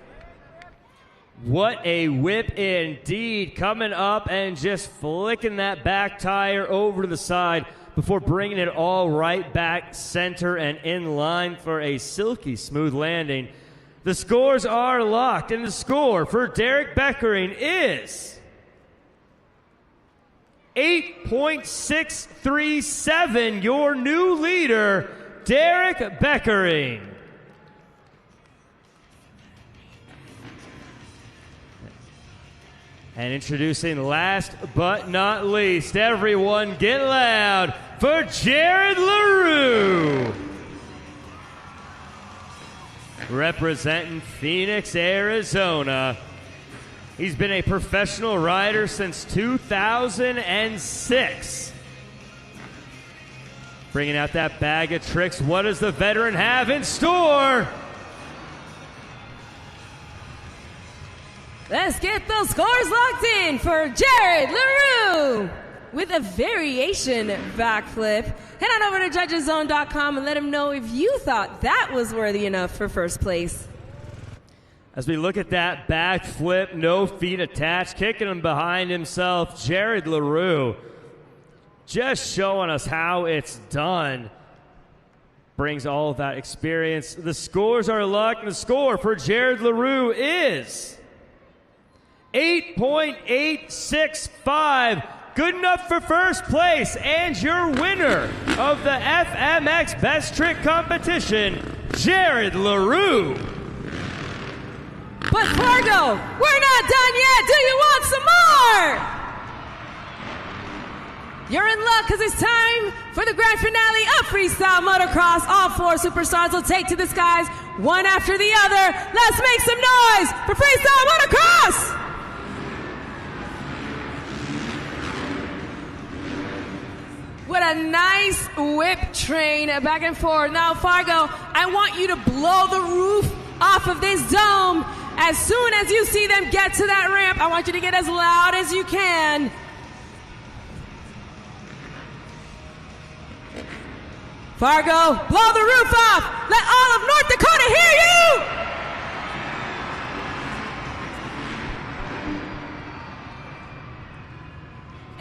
What a whip indeed, coming up and just flicking that back tire over to the side before bringing it all right back center and in line for a silky smooth landing. The scores are locked, and the score for Derek Beckering is 8.637, your new leader, Derek Beckering. And introducing last but not least, everyone get loud for Jared LaRue. Representing Phoenix, Arizona. He's been a professional rider since 2006. Bringing out that bag of tricks. What does the veteran have in store? Let's get those scores locked in for Jared LaRue with a variation backflip. Head on over to judgeszone.com and let him know if you thought that was worthy enough for first place. As we look at that backflip, no feet attached, kicking him behind himself, Jared LaRue just showing us how it's done. Brings all of that experience. The scores are locked, and the score for Jared LaRue is 8.865. Good enough for first place, and your winner of the FMX Best Trick Competition, Jared LaRue. But Fargo, we're not done yet. Do you want some more? You're in luck because it's time for the grand finale of Freestyle Motocross. All 4 superstars will take to the skies, one after the other. Let's make some noise for Freestyle Motocross! What a nice whip train back and forth. Now, Fargo, I want you to blow the roof off of this dome. As soon as you see them get to that ramp, I want you to get as loud as you can. Fargo, blow the roof off. Let all of North Dakota hear you.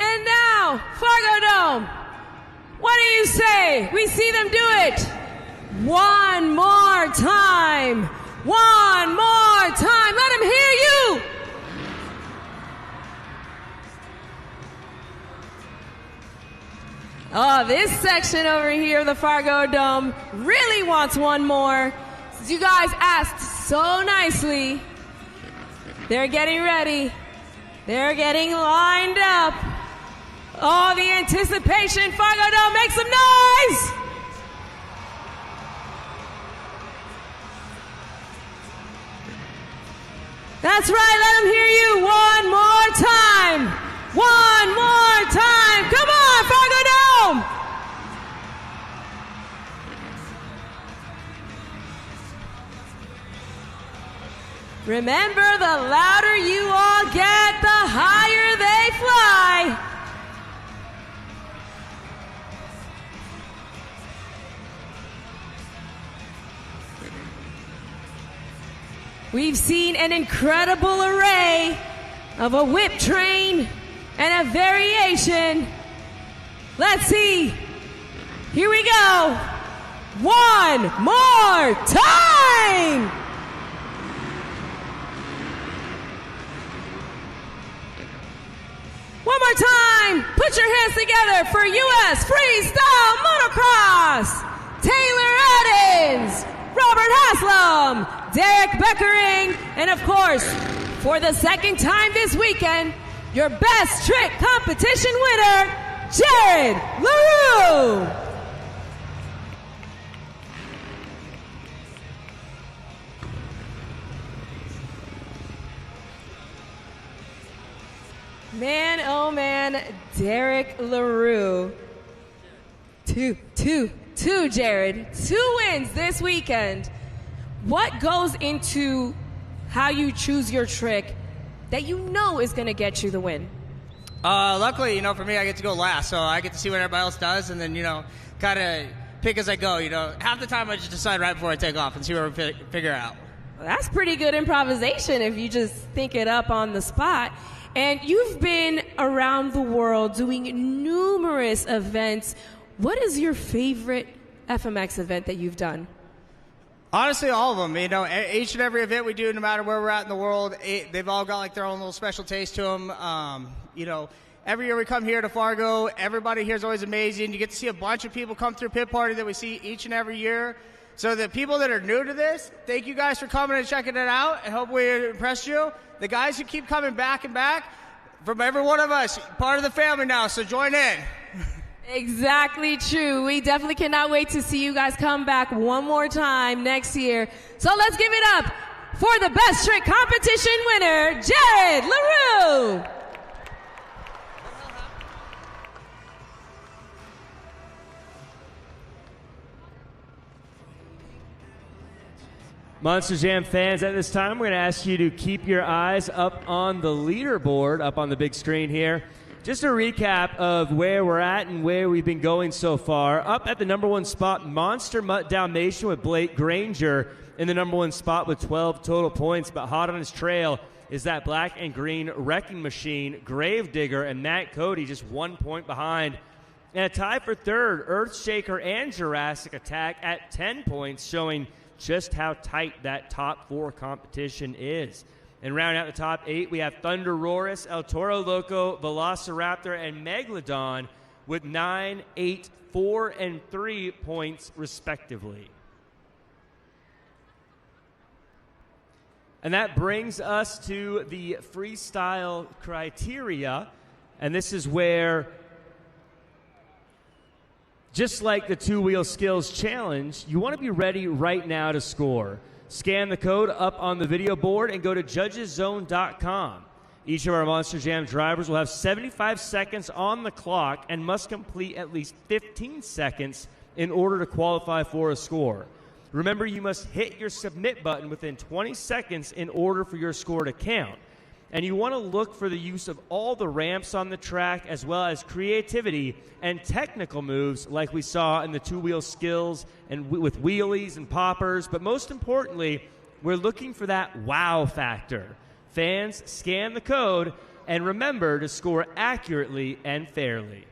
And now, Fargo Dome, what do you say? We see them do it. One more time. One more time. Let them hear you. Oh, this section over here, the Fargo Dome, really wants one more. Since you guys asked so nicely, they're getting ready. They're getting lined up. Oh, the anticipation. Fargo Dome, make some noise! That's right, let them hear you one more time. One more time. Come on, Fargo Dome! Remember, the louder you all get, the higher they fly. We've seen an incredible array of a whip train and a variation. Let's see. Here we go. One more time. One more time. Put your hands together for U.S. Freestyle Motocross. Taylor Addins, Robert Haslam, Derek Beckering, and of course, for the second time this weekend, your best trick competition winner, Jared LaRue. Man, oh man, Derek LaRue. Two, Jared. 2 wins this weekend. What goes into how you choose your trick that you know is going to get you the win? Luckily, for me, I get to go last, so I get to see what everybody else does, and then, kind of pick as I go. Half the time I just decide right before I take off and see what we figure out. Well, that's pretty good improvisation if you just think it up on the spot. And you've been around the world doing numerous events. What is your favorite FMX event that you've done? Honestly, all of them. Each and every event we do, no matter where we're at in the world, they've all got their own little special taste to them. Every year we come here to Fargo, everybody here is always amazing. You get to see a bunch of people come through Pit Party that we see each and every year. So the people that are new to this, thank you guys for coming and checking it out. I hope we impressed you. The guys who keep coming back and back, from every one of us, part of the family now, so join in. Exactly true. We definitely cannot wait to see you guys come back one more time next year. So let's give it up for the best trick competition winner, Jared LaRue. Monster Jam fans, at this time, we're going to ask you to keep your eyes up on the leaderboard, up on the big screen here. Just a recap of where we're at and where we've been going so far. Up at the number 1 spot, Monster Mutt Dalmatian with Blake Granger in the number 1 spot with 12 total points. But hot on his trail is that black and green Wrecking Machine, Gravedigger, and Matt Cody just 1 point behind. And a tie for third, Earthshaker and Jurassic Attack at 10 points, showing just how tight that top 4 competition is. And rounding out the top 8, we have Thunder Roarus, El Toro Loco, Velociraptor, and Megalodon with 9, 8, 4, and 3 points respectively. And that brings us to the freestyle criteria. And this is where, just like the two-wheel skills challenge, you want to be ready right now to score. Scan the code up on the video board and go to judgeszone.com. Each of our Monster Jam drivers will have 75 seconds on the clock and must complete at least 15 seconds in order to qualify for a score. Remember, you must hit your submit button within 20 seconds in order for your score to count. And you want to look for the use of all the ramps on the track, as well as creativity and technical moves like we saw in the two-wheel skills and with wheelies and poppers. But most importantly, we're looking for that wow factor. Fans, scan the code and remember to score accurately and fairly.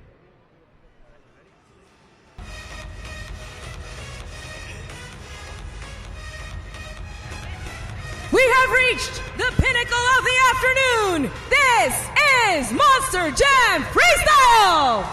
We have reached the pinnacle of the afternoon. This is Monster Jam Freestyle.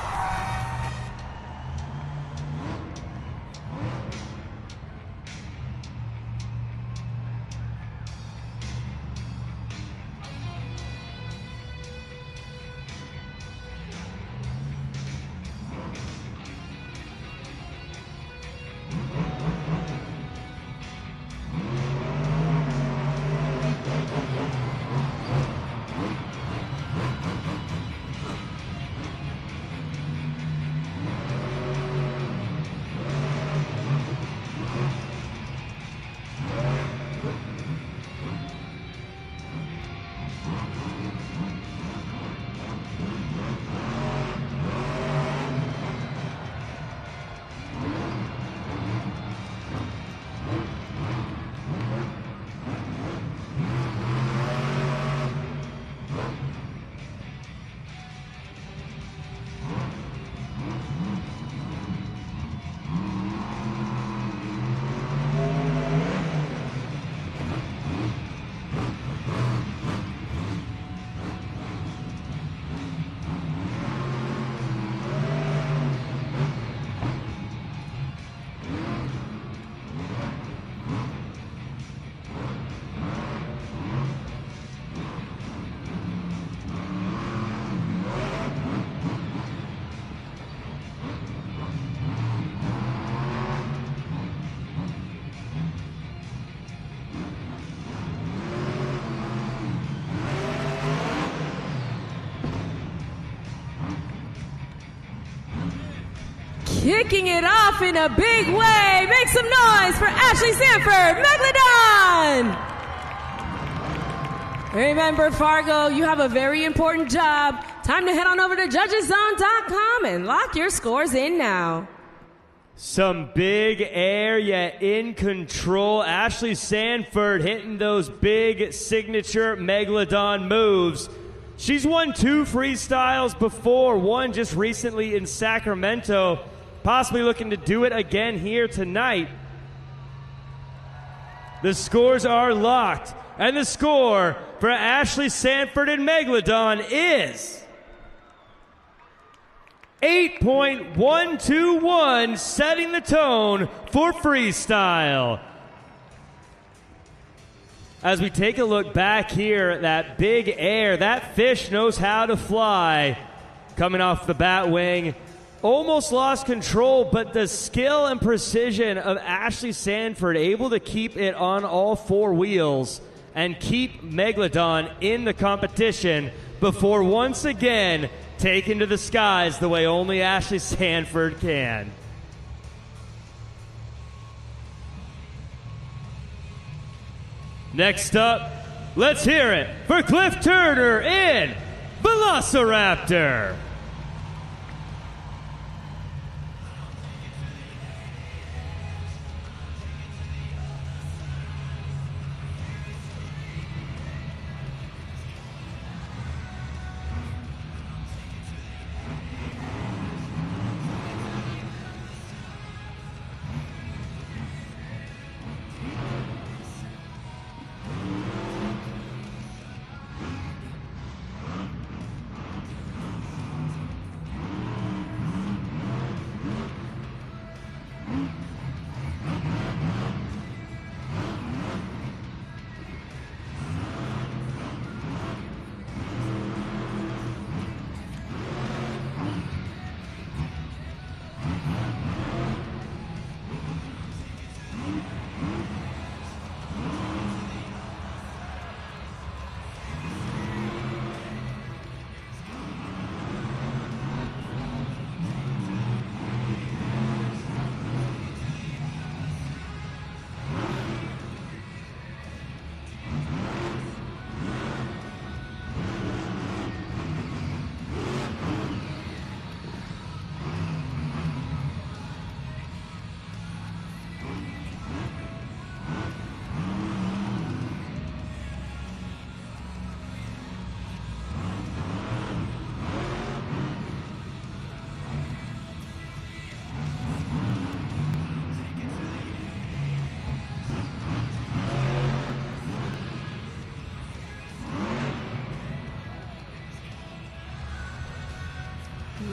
Kicking it off in a big way. Make some noise for Ashley Sanford, Megalodon. Remember, Fargo, you have a very important job. Time to head on over to judgeszone.com and lock your scores in now. Some big air, yet in control. Ashley Sanford hitting those big signature Megalodon moves. She's won 2 freestyles before, one just recently in Sacramento. Possibly looking to do it again here tonight. The scores are locked. And the score for Ashley Sanford and Megalodon is 8.121, setting the tone for freestyle. As we take a look back here at that big air, that fish knows how to fly. Coming off the bat wing, almost lost control, but the skill and precision of Ashley Sanford able to keep it on all four wheels and keep Megalodon in the competition before once again taking to the skies the way only Ashley Sanford can. Next up, let's hear it for Cliff Turner in Velociraptor.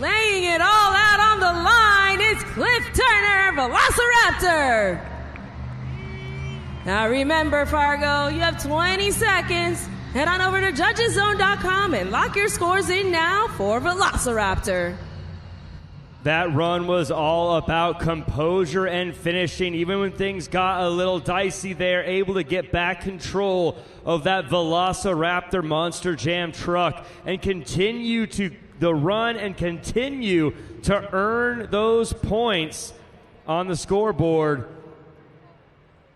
Laying it all out on the line is Cliff Turner, Velociraptor. Now remember, Fargo, you have 20 seconds. Head on over to judgeszone.com and lock your scores in now for Velociraptor. That run was all about composure and finishing. Even when things got a little dicey there, able to get back control of that Velociraptor Monster Jam truck and continue to the run and continue to earn those points on the scoreboard.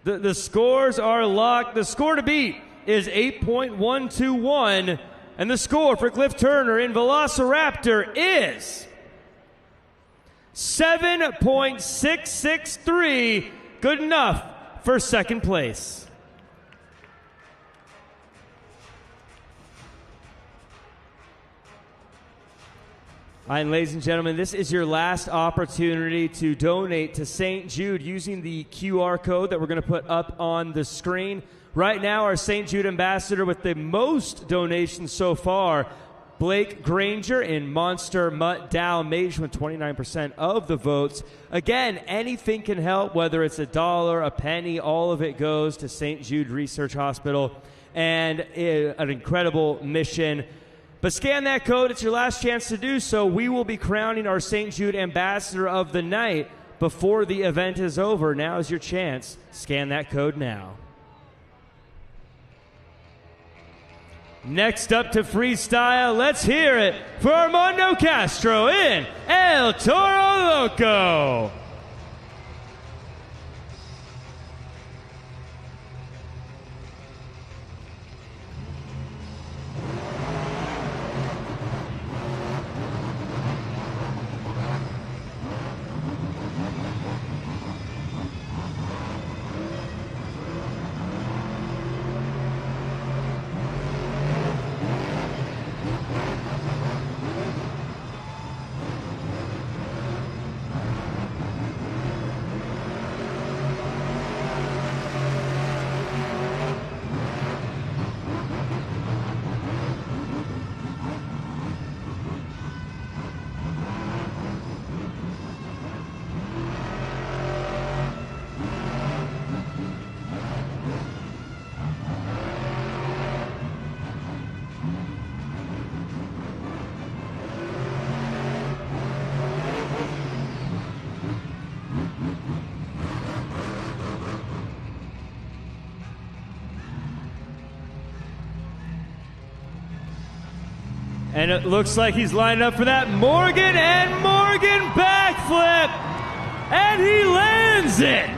The scores are locked. The score to beat is 8.121, and the score for Cliff Turner in Velociraptor is 7.663. Good enough for second place. All right, ladies and gentlemen, this is your last opportunity to donate to St. Jude using the QR code that we're going to put up on the screen. Right now, our St. Jude ambassador with the most donations so far, Blake Granger in Monster Mutt Dalmatian with 29% of the votes. Again, anything can help, whether it's $1, a penny, all of it goes to St. Jude Research Hospital and an incredible mission. But scan that code. It's your last chance to do so. We will be crowning our St. Jude Ambassador of the Night before the event is over. Now is your chance. Scan that code now. Next up to freestyle, let's hear it for Armando Castro in El Toro Loco. And it looks like he's lined up for that Morgan and Morgan backflip. And he lands it.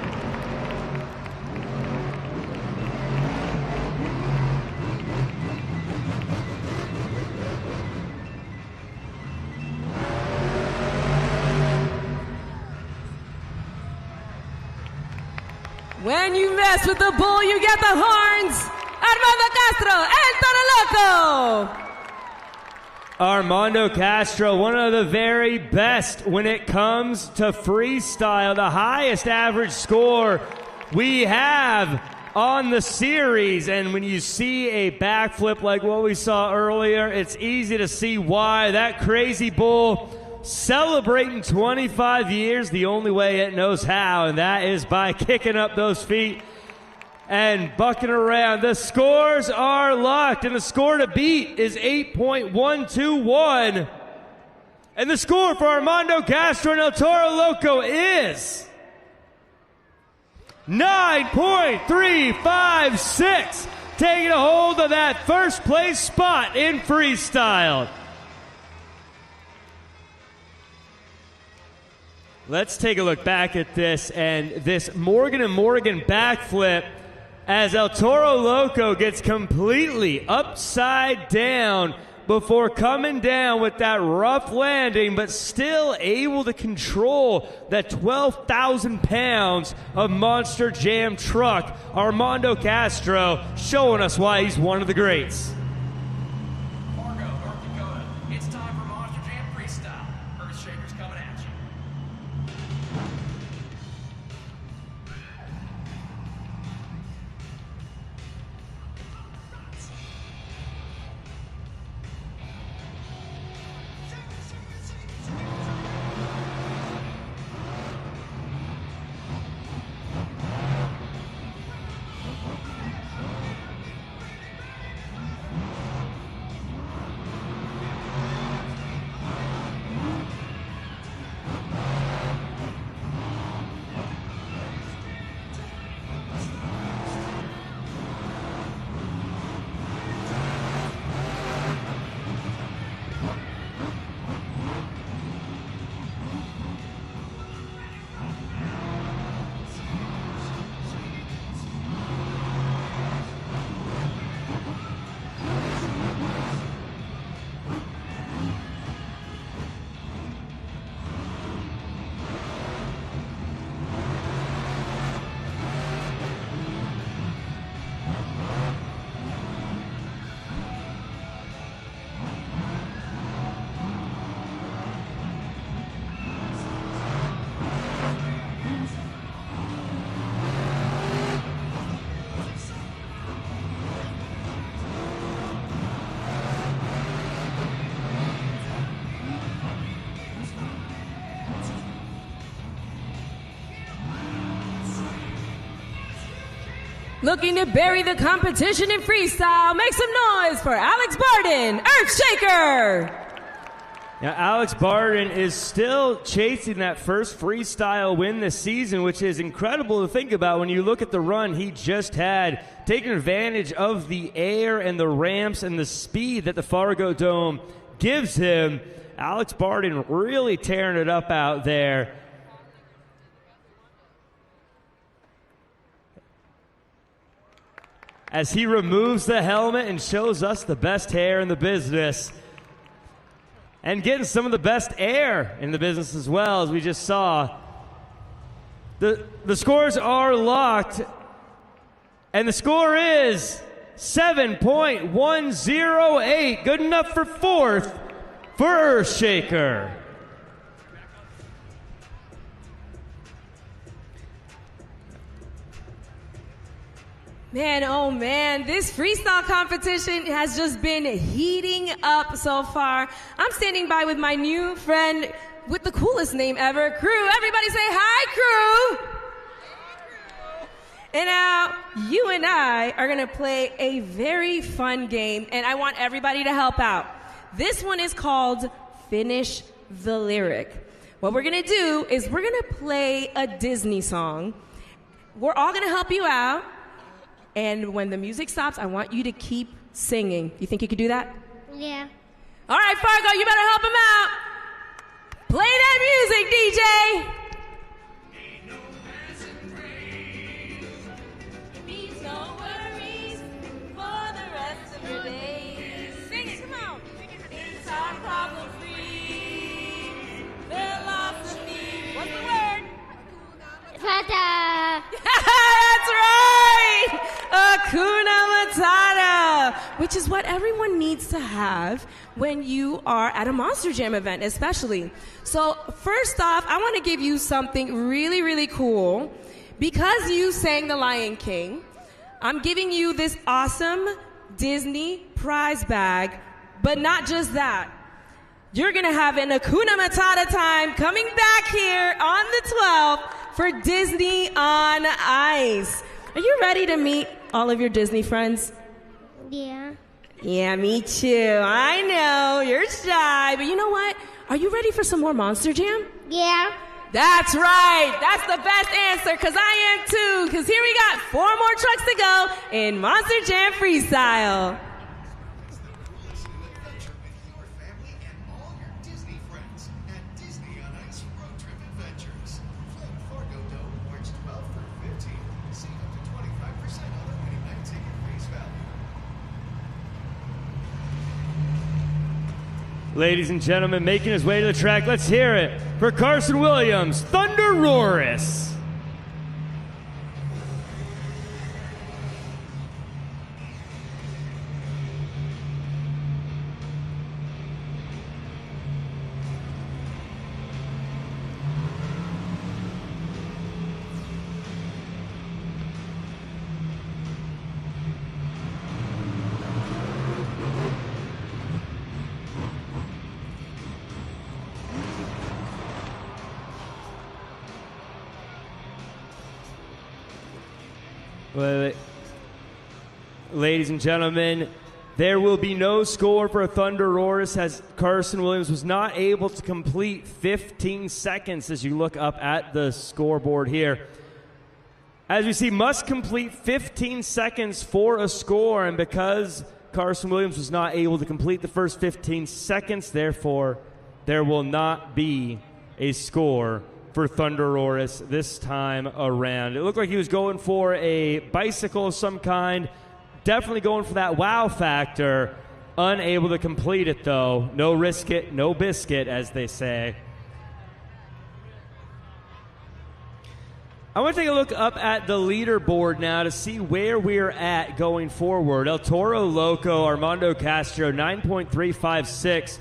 When you mess with the bull, you get the horns. Armando Castro, El Toro Loco. Armando Castro, one of the very best when it comes to freestyle, the highest average score we have on the series. And when you see a backflip like what we saw earlier, it's easy to see why. That crazy bull celebrating 25 years the only way it knows how, and that is by kicking up those feet and bucking around. The scores are locked, and the score to beat is 8.121. And the score for Armando Castro and El Toro Loco is 9.356, taking a hold of that first place spot in freestyle. Let's take a look back at this, and this Morgan and Morgan backflip as El Toro Loco gets completely upside down before coming down with that rough landing, but still able to control that 12,000 pounds of Monster Jam truck. Armando Castro showing us why he's one of the greats. Fargo, North Dakota. It's time for Monster Jam Freestyle. Earth Shakers coming at you. Looking to bury the competition in freestyle, make some noise for Alex Barden, Earthshaker. Now, Alex Barden is still chasing that first freestyle win this season, which is incredible to think about when you look at the run he just had, taking advantage of the air and the ramps and the speed that the Fargo Dome gives him. Alex Barden really tearing it up out there. As he removes the helmet and shows us the best hair in the business. And getting some of the best air in the business as well, as we just saw. The scores are locked. And the score is 7.108. Good enough for fourth for Earthshaker. Man, oh man, this freestyle competition has just been heating up so far. I'm standing by with my new friend with the coolest name ever, Crew. Everybody say hi, Crew. And now you and I are gonna play a very fun game, and I want everybody to help out. This one is called Finish the Lyric. What we're gonna do is we're gonna play a Disney song. We're all gonna help you out. And when the music stops, I want you to keep singing. You think you could do that? Yeah. All right, Fargo, you better help him out. Play that music, DJ. Means no worries for the rest of your days. Sing it, come on. It's our problem-free philosophy. What's the word? Tata. That's right! Hakuna Matata, which is what everyone needs to have when you are at a Monster Jam event, especially. So first off, I want to give you something really, really cool. Because you sang The Lion King, I'm giving you this awesome Disney prize bag, but not just that. You're going to have an Hakuna Matata time coming back here on the 12th for Disney on Ice. Are you ready to meet all of your Disney friends? Yeah. Yeah, me too. I know, you're shy, but you know what? Are you ready for some more Monster Jam? Yeah. That's right. That's the best answer, because I am too. Because here we got 4 more trucks to go in Monster Jam Freestyle. Ladies and gentlemen, making his way to the track, let's hear it for Carson Williams, Thunder Roris. Ladies and gentlemen, there will be no score for Thunder Roris as Carson Williams was not able to complete 15 seconds as you look up at the scoreboard here. As we see, must complete 15 seconds for a score, and because Carson Williams was not able to complete the first 15 seconds, therefore, there will not be a score for Thunder Roris this time around. It looked like he was going for a bicycle of some kind, definitely going for that wow factor. Unable to complete it, though. No risk it, no biscuit, as they say. I want to take a look up at the leaderboard now to see where we're at going forward. El Toro Loco, Armando Castro, 9.356.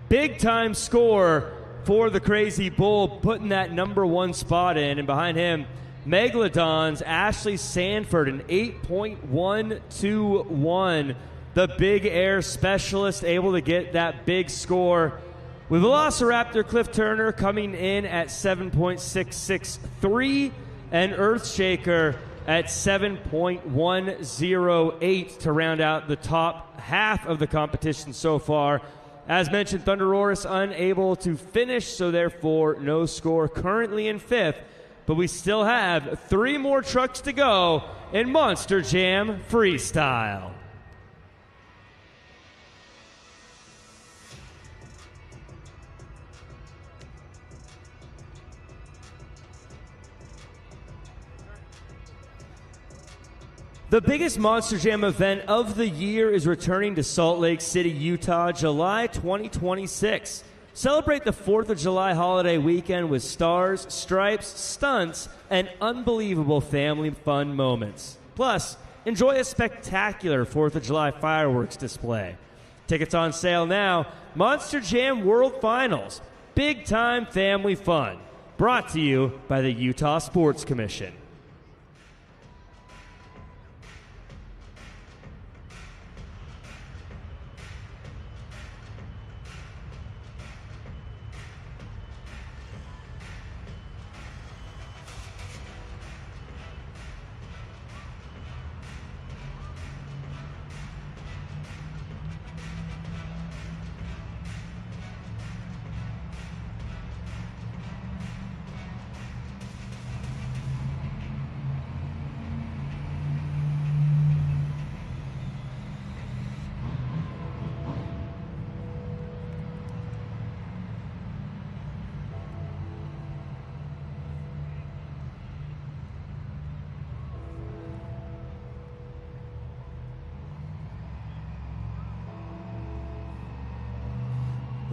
Big time score for the Crazy Bull, putting that #1 spot in. And behind him, Megalodon's Ashley Sanford, an 8.121. The big air specialist able to get that big score. With Velociraptor Cliff Turner coming in at 7.663 and Earthshaker at 7.108 to round out the top half of the competition so far. As mentioned, Thunder Roris unable to finish, so therefore no score currently in 5th. But we still have 3 more trucks to go in Monster Jam Freestyle. The biggest Monster Jam event of the year is returning to Salt Lake City, Utah, July 2026. Celebrate the 4th of July holiday weekend with stars, stripes, stunts, and unbelievable family fun moments. Plus, enjoy a spectacular 4th of July fireworks display. Tickets on sale now. Monster Jam World Finals. Big time family fun. Brought to you by the Utah Sports Commission.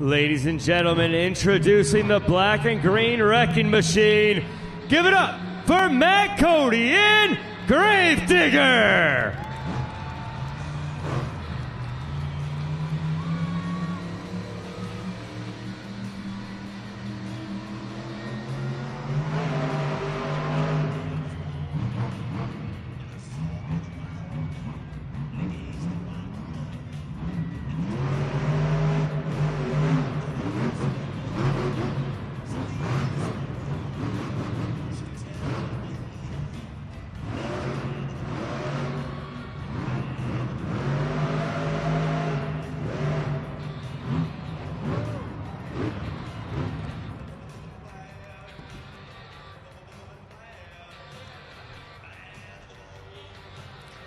Ladies and gentlemen, introducing the black and green wrecking machine. Give it up for Matt Cody in Gravedigger.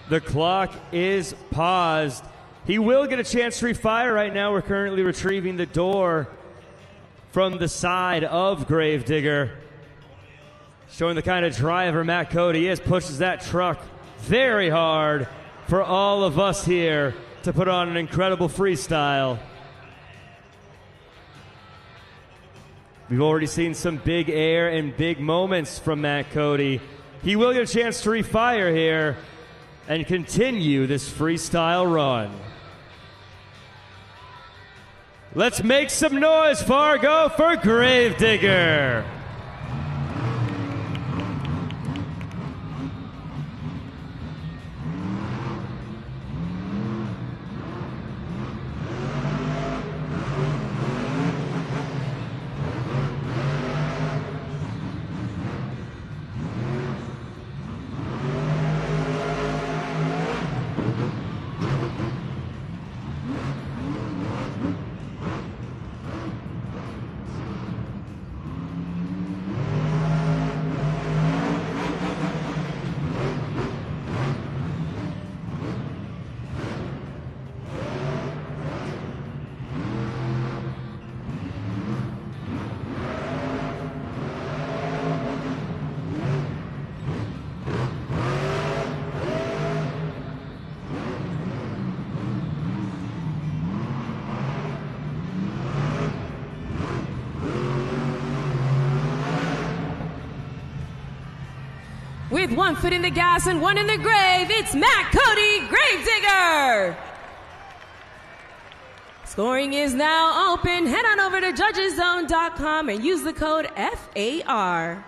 The clock is paused. He will get a chance to refire right now. We're currently retrieving the door from the side of Gravedigger. Showing the kind of driver Matt Cody is. Pushes that truck very hard for all of us here to put on an incredible freestyle. We've already seen some big air and big moments from Matt Cody. He will get a chance to refire here and continue this freestyle run. Let's make some noise, Fargo, for Gravedigger. With one foot in the gas and one in the grave, it's Matt Cody Gravedigger. Scoring is now open. Head on over to judgeszone.com and use the code FAR.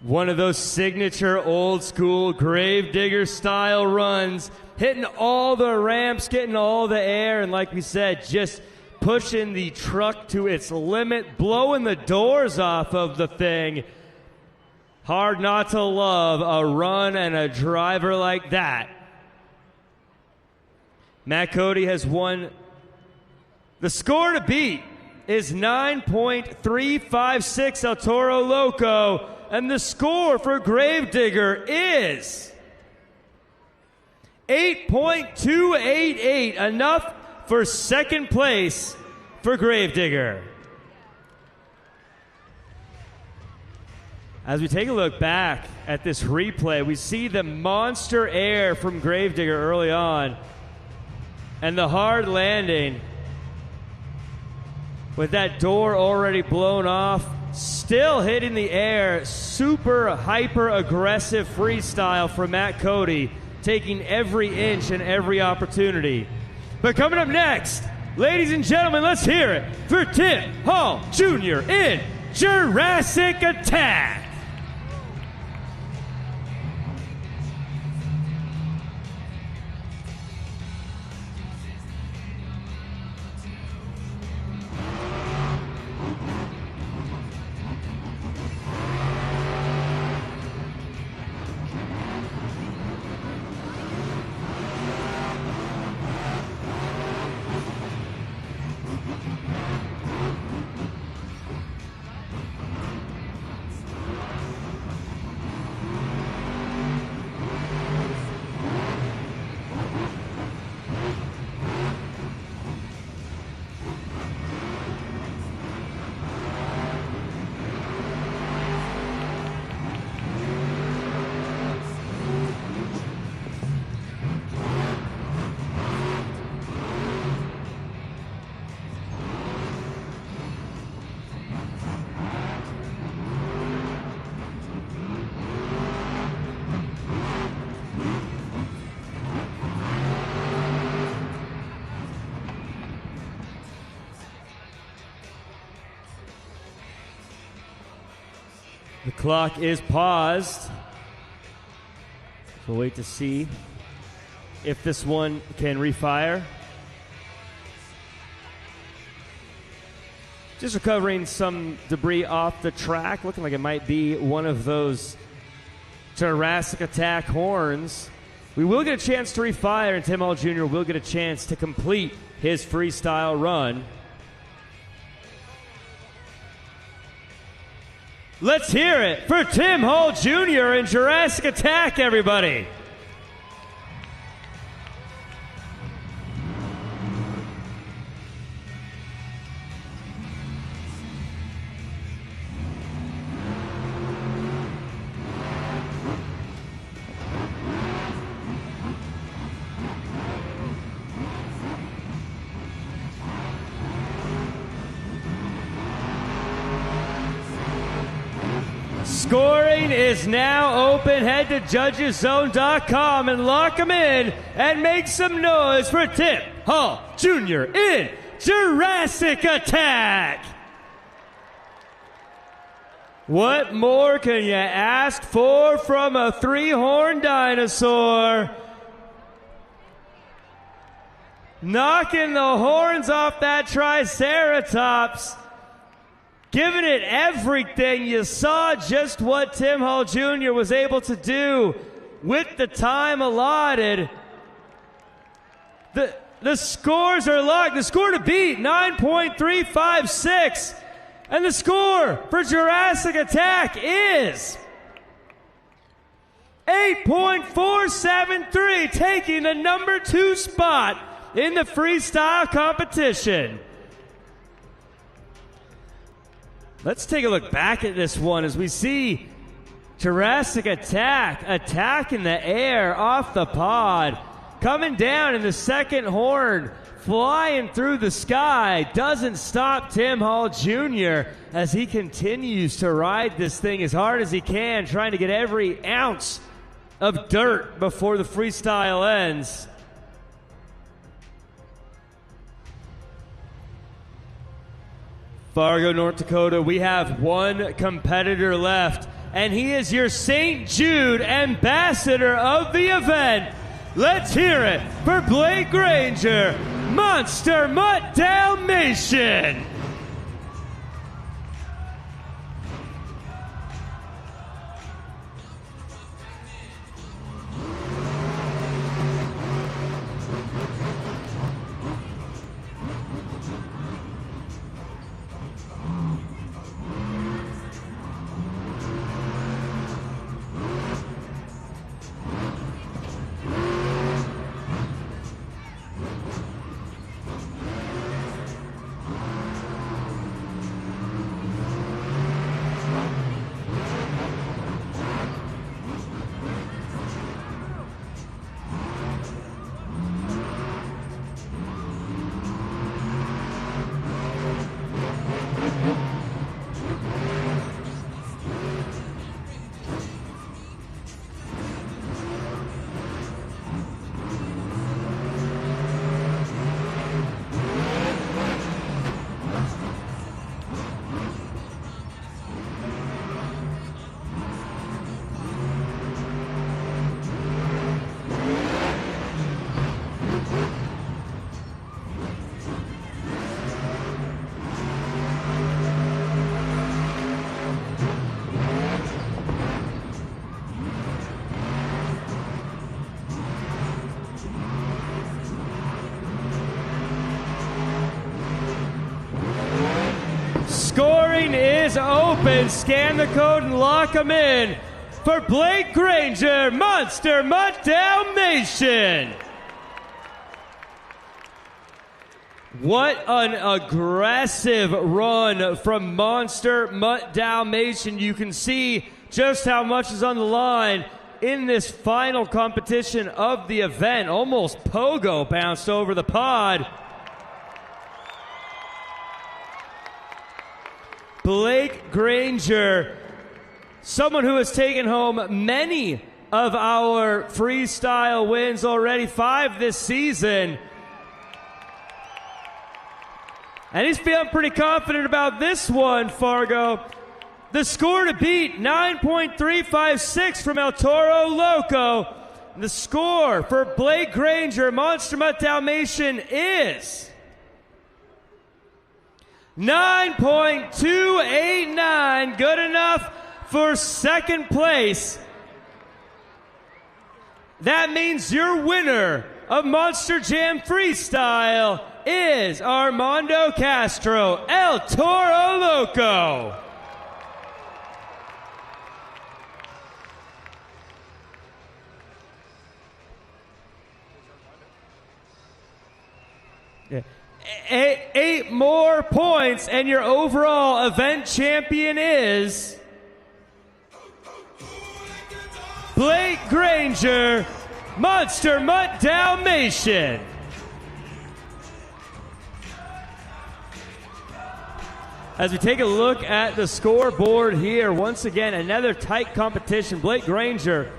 One of those signature old school Gravedigger style runs, hitting all the ramps, getting all the air, and like we said, just pushing the truck to its limit, blowing the doors off of the thing. Hard not to love a run and a driver like that. Matt Cody has won. The score to beat is 9.356 El Toro Loco, and the score for Gravedigger is 8.288, enough for second place for Gravedigger. As we take a look back at this replay, we see the monster air from Gravedigger early on and the hard landing with that door already blown off, still hitting the air. Super hyper aggressive freestyle from Matt Cody, taking every inch and every opportunity. But coming up next, ladies and gentlemen, let's hear it for Tim Hall Jr. in Jurassic Attack. The clock is paused. We'll wait to see if this one can refire. Just recovering some debris off the track. Looking like it might be one of those Jurassic Attack horns. We will get a chance to refire, and Tim Hall Jr. will get a chance to complete his freestyle run. Let's hear it for Tim Hall Jr. in Jurassic Attack, everybody. Scoring is now open. Head to judgeszone.com and lock them in and make some noise for Tim Hall Jr. in Jurassic Attack. What more can you ask for from a three-horned dinosaur? Knocking the horns off that Triceratops. Giving it everything. You saw just what Tim Hall Jr. was able to do with the time allotted. The scores are locked. The score to beat, 9.356. And the score for Jurassic Attack is 8.473, taking the number 2 spot in the freestyle competition. Let's take a look back at this one as we see Jurassic Attack attacking the air off the pod, coming down in the second horn, flying through the sky. Doesn't stop Tim Hall Jr. as he continues to ride this thing as hard as he can, trying to get every ounce of dirt before the freestyle ends. Fargo, North Dakota, we have one competitor left, and he is your St. Jude ambassador of the event. Let's hear it for Blake Granger, Monster Mutt Dalmatian. Scoring is open. Scan the code and lock them in for Blake Granger, Monster Mutt Dalmatian. What an aggressive run from Monster Mutt Dalmatian. You can see just how much is on the line in this final competition of the event. Almost pogo bounced over the pod. Blake Granger, someone who has taken home many of our freestyle wins already, 5 this season. And he's feeling pretty confident about this one, Fargo. The score to beat, 9.356 from El Toro Loco. The score for Blake Granger, Monster Mutt Dalmatian, is 9.289. Good enough for second place. That means your winner of Monster Jam Freestyle is Armando Castro, El Toro Loco. Yeah. Eight more points, and your overall event champion is Blake Granger, Monster Mutt Dalmatian. As we take a look at the scoreboard here, once again, another tight competition. Blake Granger,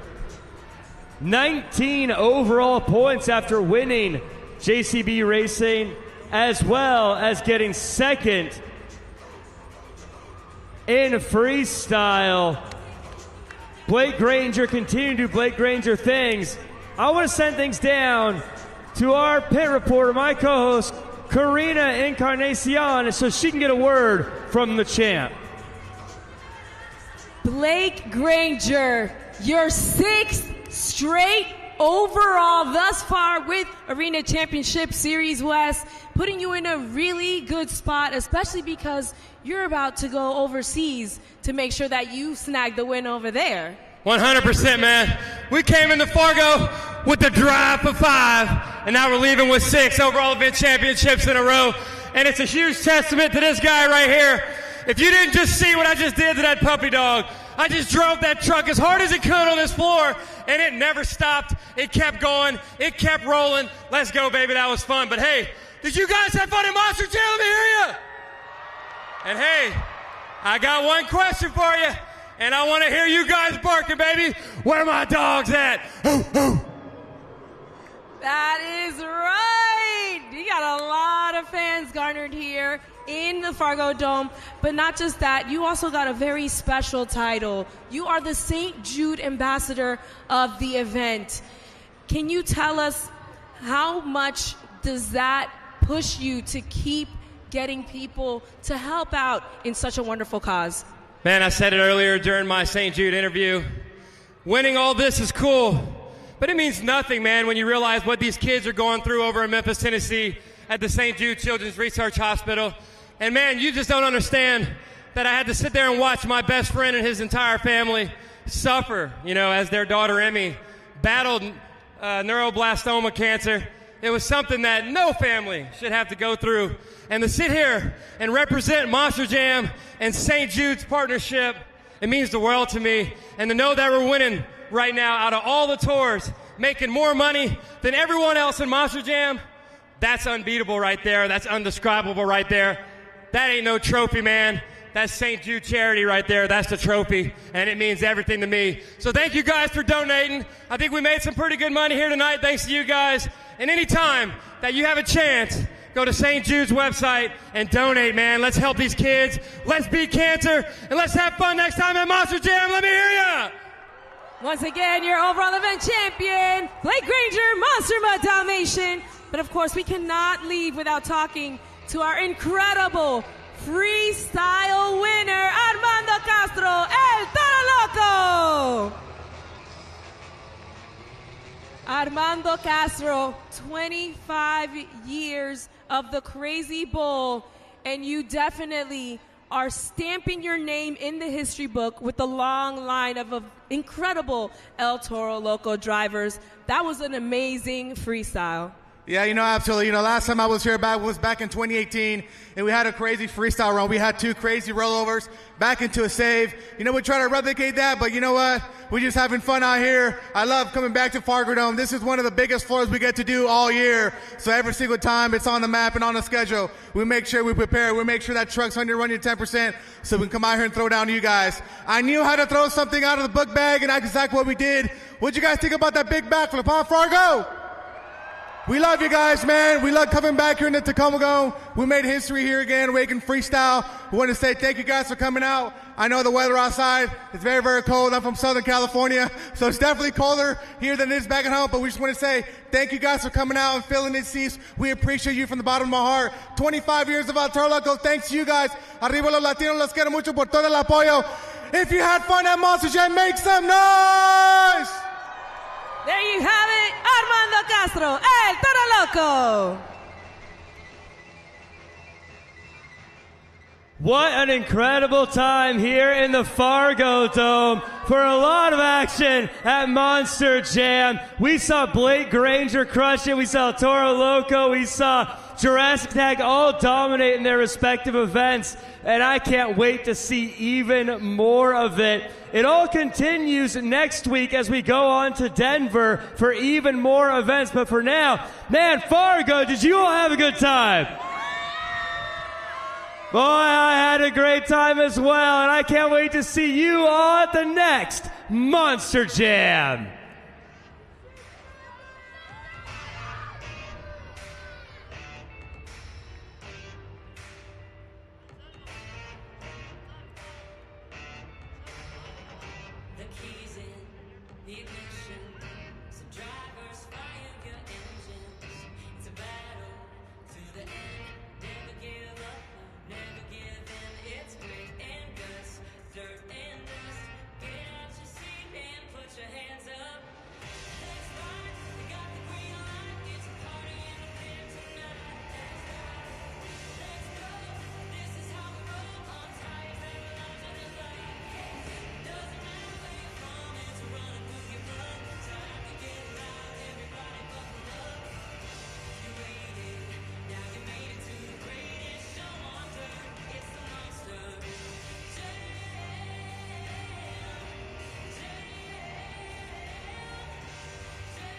19 overall points after winning JCB Racing, as well as getting second in freestyle. Blake Granger continuing to do Blake Granger things. I want to send things down to our pit reporter, my co-host, Karina Encarnacion, so she can get a word from the champ. Blake Granger, your 6th straight overall thus far with Arena Championship Series West, putting you in a really good spot, especially because you're about to go overseas to make sure that you snag the win over there. 100%, man. We came into Fargo with the drive for 5, and now we're leaving with 6 overall event championships in a row. And it's a huge testament to this guy right here. If you didn't just see what I just did to that puppy dog, I just drove that truck as hard as it could on this floor, and it never stopped. It kept going. It kept rolling. Let's go, baby. That was fun. But, hey, did you guys have fun in Monster Jam? Let me hear you. And, hey, I got one question for you, and I want to hear you guys barking, baby. Where are my dogs at? That is right. You got a lot of fans garnered here in the Fargo Dome. But not just that, you also got a very special title. You are the St. Jude Ambassador of the event. Can you tell us how much does that push you to keep getting people to help out in such a wonderful cause? Man, I said it earlier during my St. Jude interview. Winning all this is cool, but it means nothing, man, when you realize what these kids are going through over in Memphis, Tennessee at the St. Jude Children's Research Hospital. And, man, you just don't understand that I had to sit there and watch my best friend and his entire family suffer, you know, as their daughter Emmy battled neuroblastoma cancer. It was something that no family should have to go through. And to sit here and represent Monster Jam and St. Jude's partnership, it means the world to me. And to know that we're winning right now out of all the tours, making more money than everyone else in Monster Jam, that's unbeatable right there. That's undescribable right there. That ain't no trophy, man. That's St. Jude charity right there. That's the trophy, and it means everything to me. So thank you guys for donating. I think we made some pretty good money here tonight thanks to you guys. And anytime that you have a chance, go to St. Jude's website and donate, man. Let's help these kids. Let's beat cancer, and let's have fun next time at Monster Jam. Let me hear ya! Once again, your overall event champion, Blake Granger, Monster Mutt Dalmatian. But of course, we cannot leave without talking to our incredible freestyle winner, Armando Castro, El Toro Loco. Armando Castro, 25 years of the Crazy Bull, and you definitely are stamping your name in the history book with the long line of incredible El Toro Loco drivers. That was an amazing freestyle. Yeah, you know, absolutely. You know, last time I was here was back in 2018, and we had a crazy freestyle run. We had 2 crazy rollovers back into a save. You know, we try to replicate that, but you know what? We're just having fun out here. I love coming back to Fargo Dome. This is one of the biggest floors we get to do all year. So every single time it's on the map and on the schedule, we make sure we prepare. We make sure that truck's under running 10% so we can come out here and throw down to you guys. I knew how to throw something out of the book bag, and that's exactly what we did. What'd you guys think about that big backflip, huh, Fargo? We love you guys, man. We love coming back here in the Tacoma Dome. We made history here again, making freestyle. We want to say thank you guys for coming out. I know the weather outside is very, very cold. I'm from Southern California, so it's definitely colder here than it is back at home, but we just want to say thank you guys for coming out and filling these seats. We appreciate you from the bottom of my heart. 25 years of Toro Loco. Thanks to you guys. Arriba los latinos. Los quiero mucho por todo el apoyo. If you had fun at Monster Jam, make some noise! There you have it, Armando Castro, el Toro Loco. What an incredible time here in the Fargo Dome for a lot of action at Monster Jam. We saw Blake Granger crush it. We saw Toro Loco. We saw Jurassic Tag all dominate in their respective events. And I can't wait to see even more of it. It all continues next week as we go on to Denver for even more events. But for now, man, Fargo, did you all have a good time? Boy, I had a great time as well, and I can't wait to see you all at the next Monster Jam.